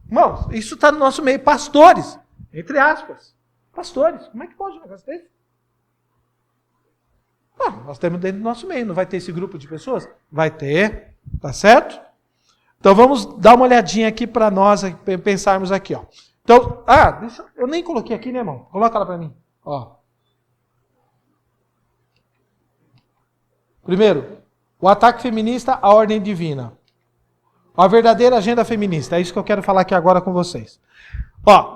Irmãos, isso está no nosso meio. Pastores, entre aspas. Pastores, como é que pode um negócio desse? Nós temos dentro do nosso meio. Não vai ter esse grupo de pessoas? Vai ter, tá certo? Então vamos dar uma olhadinha aqui para nós pensarmos aqui. Então, eu nem coloquei aqui, né, irmão? Coloca ela para mim. Primeiro, o ataque feminista à ordem divina. A verdadeira agenda feminista. É isso que eu quero falar aqui agora com vocês.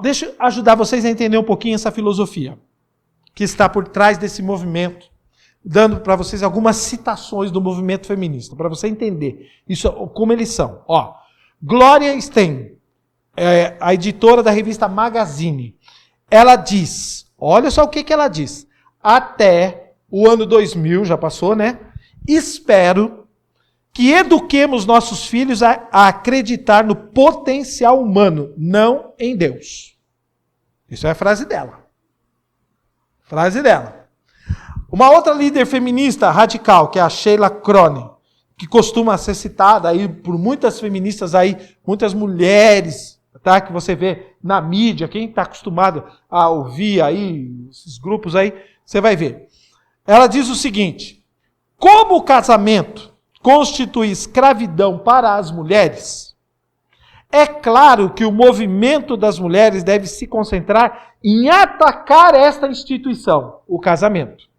Deixa eu ajudar vocês a entender um pouquinho essa filosofia que está por trás desse movimento, dando para vocês algumas citações do movimento feminista, para você entender isso, como eles são. Gloria Steinem, a editora da revista Magazine, ela diz, olha só o que ela diz, até o ano 2000, já passou, né? Espero que eduquemos nossos filhos a acreditar no potencial humano, não em Deus. Isso é a frase dela. Frase dela. Uma outra líder feminista radical, que é a Sheila Cronin, que costuma ser citada aí por muitas feministas aí, muitas mulheres, tá, que você vê na mídia, quem está acostumado a ouvir aí, esses grupos aí, você vai ver. Ela diz o seguinte: como o casamento constitui escravidão para as mulheres, é claro que o movimento das mulheres deve se concentrar em atacar esta instituição, o casamento.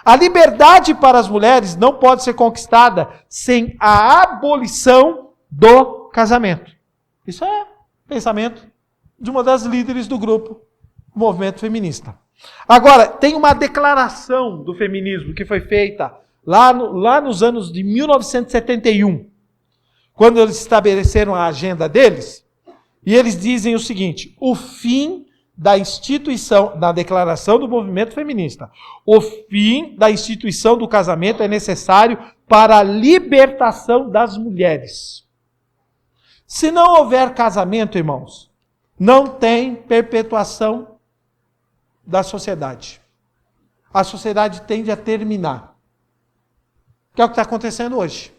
A liberdade para as mulheres não pode ser conquistada sem a abolição do casamento. Isso é pensamento de uma das líderes do grupo, o movimento feminista. Agora, tem uma declaração do feminismo que foi feita lá nos anos de 1971, quando eles estabeleceram a agenda deles, e eles dizem o seguinte: o fim da instituição, da declaração do movimento feminista, o fim da instituição do casamento é necessário para a libertação das mulheres. Se não houver casamento, irmãos, não tem perpetuação da sociedade. A sociedade tende a terminar. Que é o que está acontecendo hoje.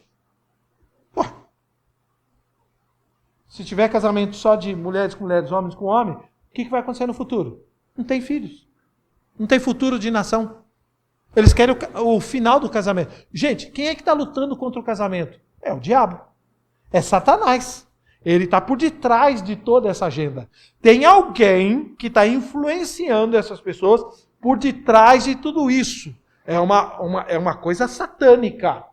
Se tiver casamento só de mulheres com mulheres, homens com homens, o que vai acontecer no futuro? Não tem filhos. Não tem futuro de nação. Eles querem o final do casamento. Gente, quem é que está lutando contra o casamento? É o diabo. É Satanás. Ele está por detrás de toda essa agenda. Tem alguém que está influenciando essas pessoas por detrás de tudo isso. É uma coisa satânica.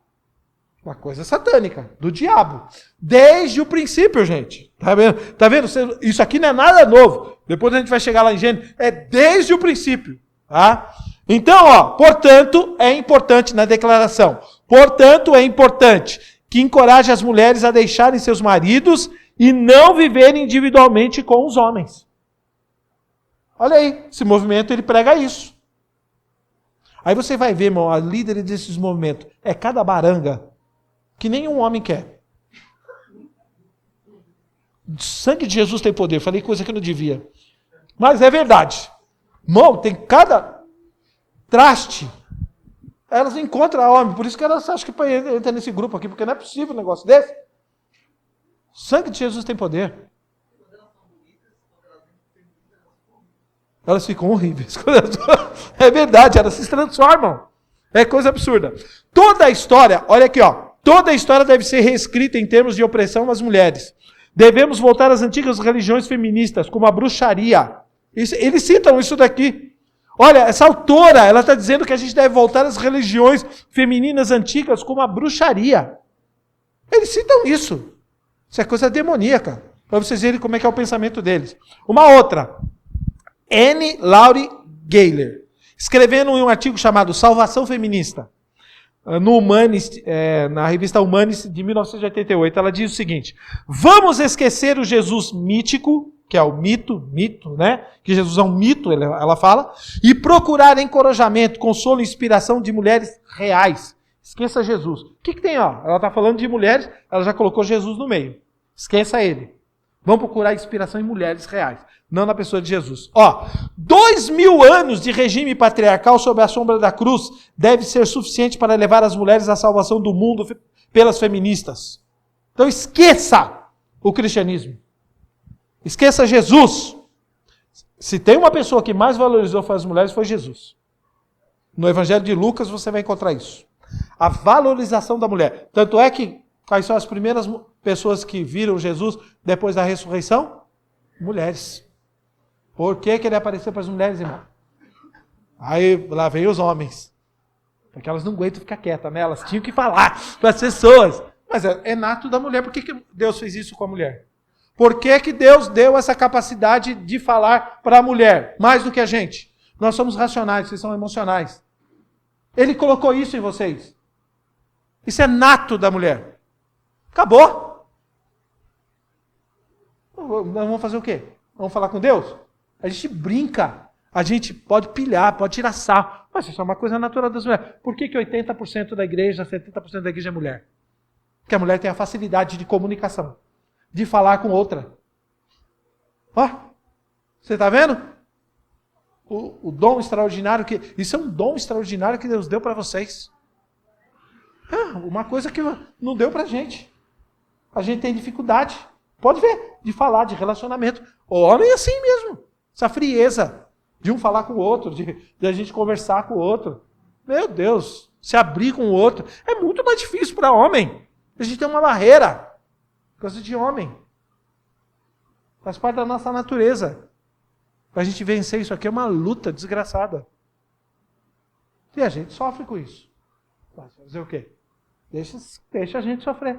Uma coisa satânica, do diabo. Desde o princípio, gente. Tá vendo? Tá vendo? Isso aqui não é nada novo. Depois a gente vai chegar lá em Gênesis. É desde o princípio. Tá? Então, portanto, é importante na declaração. Portanto, é importante que encoraje as mulheres a deixarem seus maridos e não viverem individualmente com os homens. Olha aí, esse movimento ele prega isso. Aí você vai ver, irmão, a líder desses movimentos é cada baranga que nenhum homem quer. O sangue de Jesus tem poder. Falei coisa que não devia. Mas é verdade. Irmão, tem cada traste. Elas encontram homem. Por isso que elas acham que entra nesse grupo aqui, porque não é possível um negócio desse. O sangue de Jesus tem poder. Elas ficam horríveis. É verdade, elas se transformam. É coisa absurda. Toda a história, olha aqui, ó. Toda a história deve ser reescrita em termos de opressão às mulheres. Devemos voltar às antigas religiões feministas, como a bruxaria. Eles citam isso daqui. Olha, essa autora, ela está dizendo que a gente deve voltar às religiões femininas antigas, como a bruxaria. Eles citam isso. Isso é coisa demoníaca. Para vocês verem como é que é o pensamento deles. Uma outra. Anne Laurie Gayler, escrevendo em um artigo chamado Salvação Feminista, no Humanist, na revista Humanist de 1988, ela diz o seguinte: vamos esquecer o Jesus mítico, que é o mito, né? Que Jesus é um mito, ela fala, e procurar encorajamento, consolo e inspiração de mulheres reais. Esqueça Jesus. O que tem, ó? Ela está falando de mulheres, ela já colocou Jesus no meio. Esqueça ele. Vamos procurar inspiração em mulheres reais, não na pessoa de Jesus. Ó, 2000 anos de regime patriarcal sob a sombra da cruz deve ser suficiente para levar as mulheres à salvação do mundo pelas feministas. Então esqueça o cristianismo. Esqueça Jesus. Se tem uma pessoa que mais valorizou as mulheres, foi Jesus. No Evangelho de Lucas você vai encontrar isso. A valorização da mulher. Tanto é que quais são as primeiras pessoas que viram Jesus depois da ressurreição? Mulheres. Por que ele apareceu para as mulheres, irmão? Aí lá veio os homens. Porque elas não aguentam ficar quietas, né? Elas tinham que falar para as pessoas. Mas é nato da mulher. Por que Deus fez isso com a mulher? Por que Deus deu essa capacidade de falar para a mulher? Mais do que a gente. Nós somos racionais, vocês são emocionais. Ele colocou isso em vocês. Isso é nato da mulher. Acabou. Nós vamos fazer o quê? Vamos falar com Deus? A gente brinca. A gente pode pilhar, pode tirar sarro. Mas isso é uma coisa natural das mulheres. Por que 80% da igreja, 70% da igreja é mulher? Porque a mulher tem a facilidade de comunicação. De falar com outra. Ó, você está vendo? O dom extraordinário que... Isso é um dom extraordinário que Deus deu para vocês. Uma coisa que não deu para a gente. A gente tem dificuldade. Pode ver, de falar, de relacionamento. O homem é assim mesmo. Essa frieza de um falar com o outro, de a gente conversar com o outro. Meu Deus, se abrir com o outro. É muito mais difícil para homem. A gente tem uma barreira. Coisa de homem. Faz parte da nossa natureza. Para a gente vencer isso aqui é uma luta desgraçada. E a gente sofre com isso. Vai fazer o quê? Deixa a gente sofrer.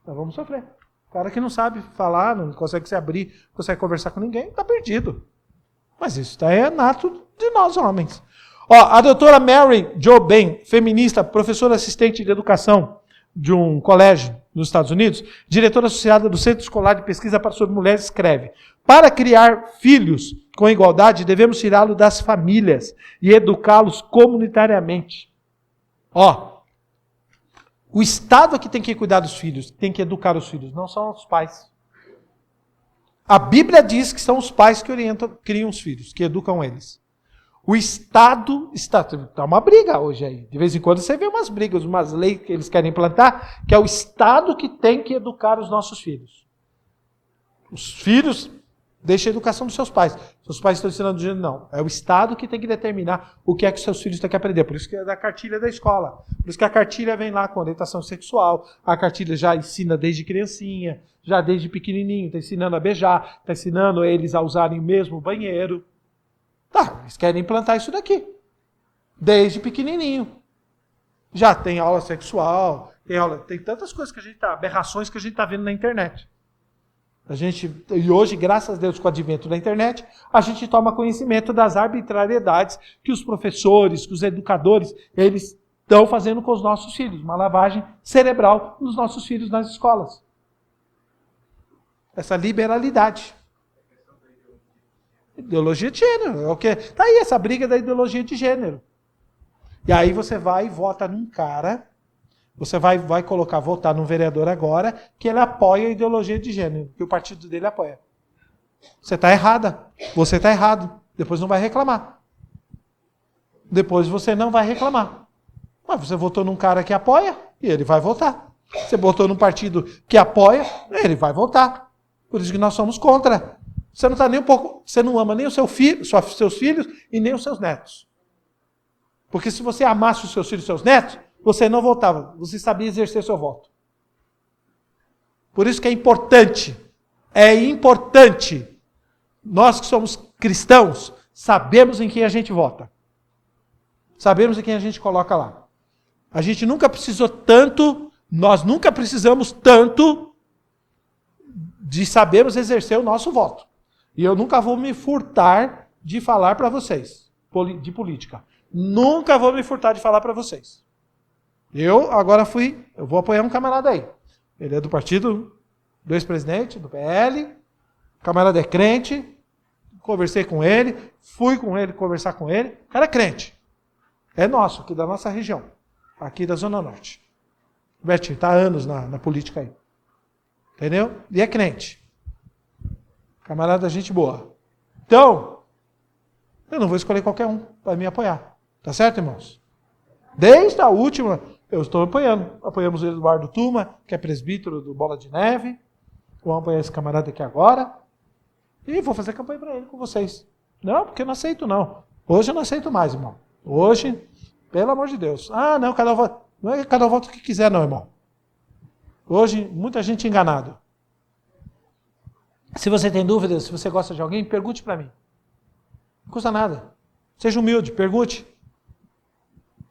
Nós vamos sofrer. O cara que não sabe falar, não consegue se abrir, não consegue conversar com ninguém, está perdido. Mas isso é nato de nós homens. Ó, a doutora Mary Jo Ben, feminista, professora assistente de educação de um colégio nos Estados Unidos, diretora associada do Centro Escolar de Pesquisa sobre Mulheres, escreve: para criar filhos com igualdade, devemos tirá-los das famílias e educá-los comunitariamente. Ó, o Estado é que tem que cuidar dos filhos, tem que educar os filhos, não são os pais. A Bíblia diz que são os pais que criam os filhos, que educam eles. O Estado está uma briga hoje aí. De vez em quando você vê umas brigas, umas leis que eles querem implantar, que é o Estado que tem que educar os nossos filhos. Os filhos, deixa a educação dos seus pais. Seus pais estão ensinando do jeito não. É o Estado que tem que determinar o que é que os seus filhos têm que aprender. Por isso que é da cartilha da escola. Por isso que a cartilha vem lá com orientação sexual. A cartilha já ensina desde criancinha, já desde pequenininho, está ensinando a beijar, está ensinando eles a usarem mesmo o banheiro. Tá, eles querem implantar isso daqui. Desde pequenininho. Já tem aula sexual, tem tantas coisas que a gente aberrações que a gente está vendo na internet. E hoje, graças a Deus, com o advento da internet, a gente toma conhecimento das arbitrariedades que os professores, que os educadores, eles estão fazendo com os nossos filhos. Uma lavagem cerebral nos nossos filhos nas escolas. Essa liberalidade. Ideologia de gênero. É o que? Tá aí essa briga da ideologia de gênero. E aí você vai e vota num cara, você vai votar num vereador agora, que ele apoia a ideologia de gênero, que o partido dele apoia. Você está errada. Você está errado. Depois não vai reclamar. Depois você não vai reclamar. Mas você votou num cara que apoia, e ele vai votar. Você votou num partido que apoia, ele vai votar. Por isso que nós somos contra. Você não está nem um pouco, você não ama nem o seu filho, seus filhos e nem os seus netos. Porque se você amasse os seus filhos e seus netos, você não votava, você sabia exercer seu voto. Por isso que é importante, nós que somos cristãos, sabemos em quem a gente vota. Sabemos em quem a gente coloca lá. A gente nunca precisou tanto, nós nunca precisamos tanto de sabermos exercer o nosso voto. E eu nunca vou me furtar de falar para vocês, de política. Nunca vou me furtar de falar para vocês. Eu vou apoiar um camarada aí. Ele é do partido do ex-presidente, do PL, o camarada é crente, conversei com ele, fui com ele conversar com ele, o cara é crente. É nosso, aqui da nossa região, aqui da Zona Norte. Betinho, está há anos na política aí. Entendeu? E é crente. Camarada, gente boa. Então, eu não vou escolher qualquer um para me apoiar. Tá certo, irmãos? Desde a última, eu estou apoiando. Apoiamos o Eduardo Tuma, que é presbítero do Bola de Neve. Vou apoiar esse camarada aqui agora. E vou fazer campanha para ele com vocês. Não, porque eu não aceito, não. Hoje eu não aceito mais, irmão. Hoje, pelo amor de Deus. Ah, não, não é cada um vota o que quiser, não, irmão. Hoje, muita gente enganada. Se você tem dúvidas, se você gosta de alguém, pergunte para mim. Não custa nada. Seja humilde, pergunte.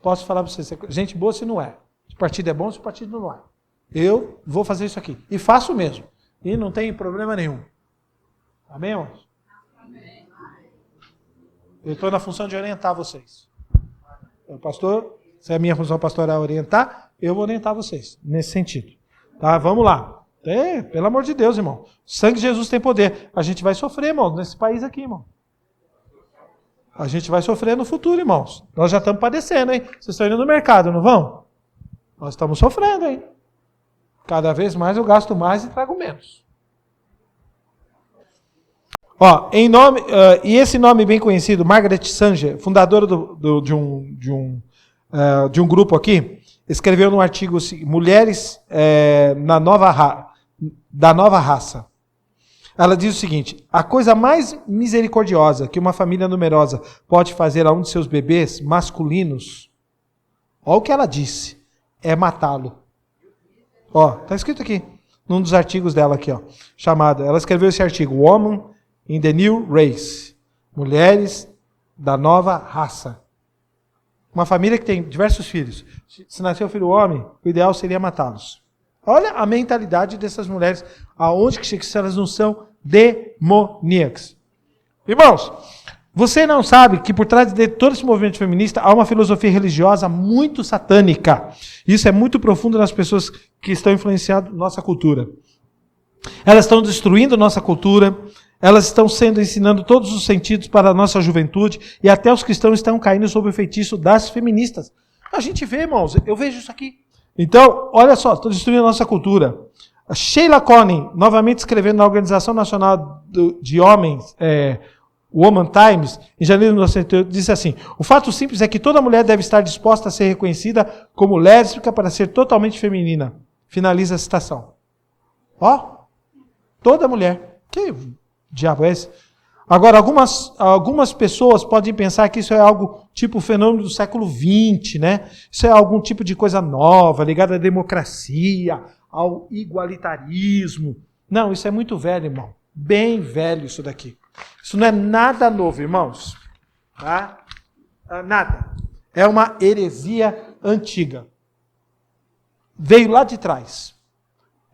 Posso falar para você, gente boa se não é. Se o partido é bom, se o partido não é. Eu vou fazer isso aqui. E faço mesmo. E não tem problema nenhum. Amém, irmãos? Amém. Eu estou na função de orientar vocês. O pastor, se a minha função pastoral é orientar, eu vou orientar vocês nesse sentido. Tá, vamos lá. Pelo amor de Deus, irmão. O sangue de Jesus tem poder. A gente vai sofrer, irmão, nesse país aqui, irmão. A gente vai sofrer no futuro, irmãos. Nós já estamos padecendo, hein? Vocês estão indo no mercado, não vão? Nós estamos sofrendo, hein? Cada vez mais eu gasto mais e trago menos. Ó, e esse nome bem conhecido, Margaret Sanger, fundadora de um grupo aqui, escreveu num artigo assim, Mulheres da Nova Raça. Ela diz o seguinte: a coisa mais misericordiosa que uma família numerosa pode fazer a um de seus bebês masculinos, olha o que ela disse, é matá-lo. Ó, tá escrito aqui, num dos artigos dela aqui, ó, ela escreveu esse artigo, Woman in the New Race, Mulheres da Nova Raça. Uma família que tem diversos filhos. Se nascer um filho homem, o ideal seria matá-los. Olha a mentalidade dessas mulheres, aonde que chega, se elas não são demoníacas. Irmãos, você não sabe que por trás de todo esse movimento feminista há uma filosofia religiosa muito satânica. Isso é muito profundo nas pessoas que estão influenciando nossa cultura. Elas estão destruindo nossa cultura, elas estão ensinando todos os sentidos para a nossa juventude, e até os cristãos estão caindo sob o feitiço das feministas. A gente vê, irmãos, eu vejo isso aqui. Então, olha só, estou destruindo a nossa cultura. A Sheila Conning, novamente escrevendo na Organização Nacional de Homens, Woman Times, em janeiro de 1998, disse assim: o fato simples é que toda mulher deve estar disposta a ser reconhecida como lésbica para ser totalmente feminina. Finaliza a citação. Ó, toda mulher. Que diabo é esse? Agora, algumas pessoas podem pensar que isso é algo tipo fenômeno do século XX, né? Isso é algum tipo de coisa nova, ligada à democracia, ao igualitarismo. Não, isso é muito velho, irmão. Bem velho isso daqui. Isso não é nada novo, irmãos. Tá? Nada. É uma heresia antiga. Veio lá de trás.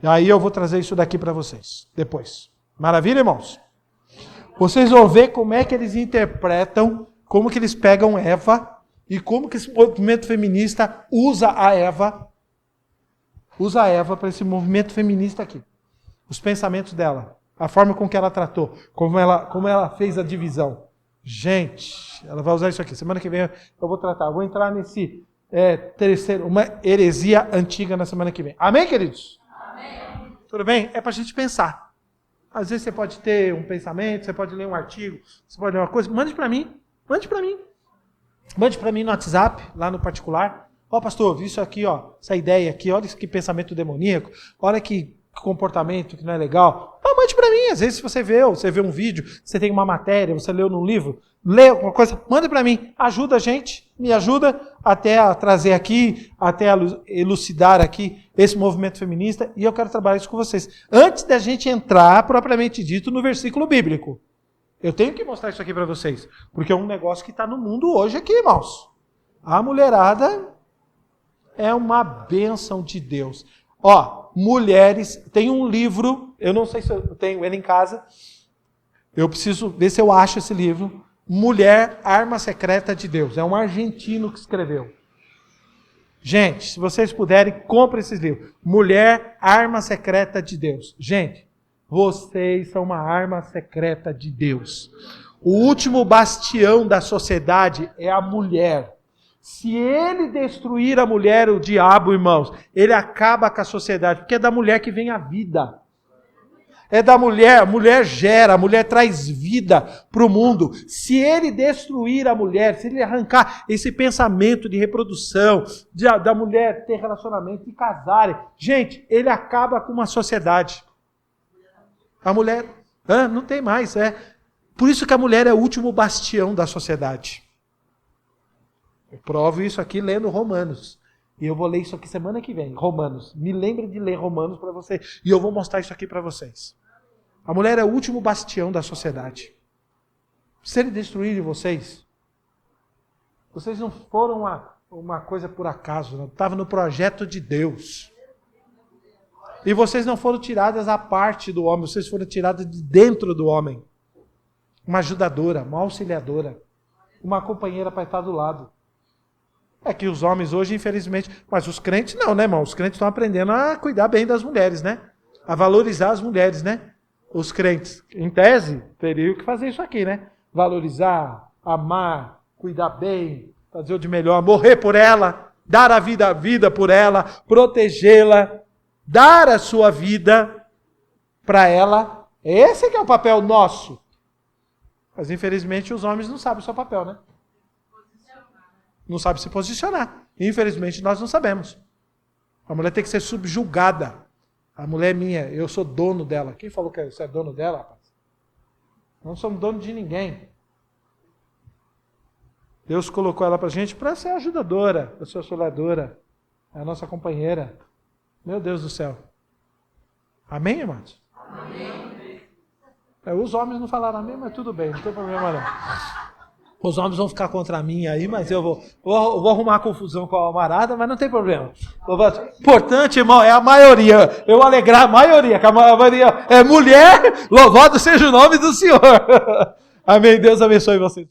E aí eu vou trazer isso daqui para vocês, depois. Maravilha, irmãos? Vocês vão ver como é que eles interpretam, como que eles pegam Eva e como que esse movimento feminista usa a Eva para esse movimento feminista aqui. Os pensamentos dela, a forma com que ela tratou, como ela fez a divisão. Gente, ela vai usar isso aqui. Semana que vem eu vou tratar. Eu vou entrar nesse terceiro, uma heresia antiga na semana que vem. Amém, queridos? Amém. Tudo bem? É para a gente pensar. Às vezes você pode ter um pensamento, você pode ler um artigo, você pode ler uma coisa. Mande para mim. Mande para mim. Mande para mim no WhatsApp, lá no particular. Ó, pastor, vi isso aqui, ó, essa ideia aqui, olha que pensamento demoníaco, olha que comportamento que não é legal. Mande para mim. Às vezes você vê um vídeo, você tem uma matéria, você leu num livro, lê alguma coisa, manda para mim. Ajuda a gente, me ajuda até a trazer aqui, até a elucidar aqui esse movimento feminista, e eu quero trabalhar isso com vocês. Antes da gente entrar, propriamente dito, no versículo bíblico. Eu tenho que mostrar isso aqui para vocês, porque é um negócio que está no mundo hoje aqui, irmãos. A mulherada é uma bênção de Deus. Ó, mulheres, tem um livro, eu não sei se eu tenho ele em casa, eu preciso ver se eu acho esse livro. Mulher, Arma Secreta de Deus. É um argentino que escreveu. Gente, se vocês puderem, comprem esses livros. Mulher, Arma Secreta de Deus. Gente, vocês são uma arma secreta de Deus. O último bastião da sociedade é a mulher. Se ele destruir a mulher, o diabo, irmãos, ele acaba com a sociedade, porque é da mulher que vem a vida. É da mulher, a mulher gera, a mulher traz vida para o mundo. Se ele destruir a mulher, se ele arrancar esse pensamento de reprodução, da mulher ter relacionamento e casarem, gente, ele acaba com uma sociedade. A mulher não tem mais, Por isso que a mulher é o último bastião da sociedade. Eu provo isso aqui lendo Romanos. E eu vou ler isso aqui semana que vem, Romanos. Me lembre de ler Romanos para vocês. E eu vou mostrar isso aqui para vocês. A mulher é o último bastião da sociedade. Se ele destruir vocês não foram uma coisa por acaso, não. Estava no projeto de Deus. E vocês não foram tiradas à parte do homem, vocês foram tiradas de dentro do homem. Uma ajudadora, uma auxiliadora, uma companheira para estar do lado. É que os homens hoje, infelizmente, mas os crentes não, né, irmão? Os crentes estão aprendendo a cuidar bem das mulheres, né? A valorizar as mulheres, né? Os crentes, em tese, teriam que fazer isso aqui, né? Valorizar, amar, cuidar bem, fazer o de melhor, morrer por ela, dar a vida por ela, protegê-la, dar a sua vida para ela. Esse que é o papel nosso. Mas, infelizmente, os homens não sabem o seu papel, né? Não sabem se posicionar. Infelizmente, nós não sabemos. A mulher tem que ser subjugada. A mulher é minha, eu sou dono dela. Quem falou que você é dono dela, rapaz? Não somos dono de ninguém. Deus colocou ela para a gente para ser ajudadora, para ser auxiliadora, é a nossa companheira. Meu Deus do céu. Amém, irmãos? Amém. Os homens não falaram amém, mas tudo bem, não tem problema não. Os homens vão ficar contra mim aí, mas eu vou arrumar confusão com a almarada, mas não tem problema. Importante, irmão, é a maioria. Eu alegrar a maioria, que a maioria é mulher, louvado seja o nome do Senhor. Amém, Deus abençoe vocês.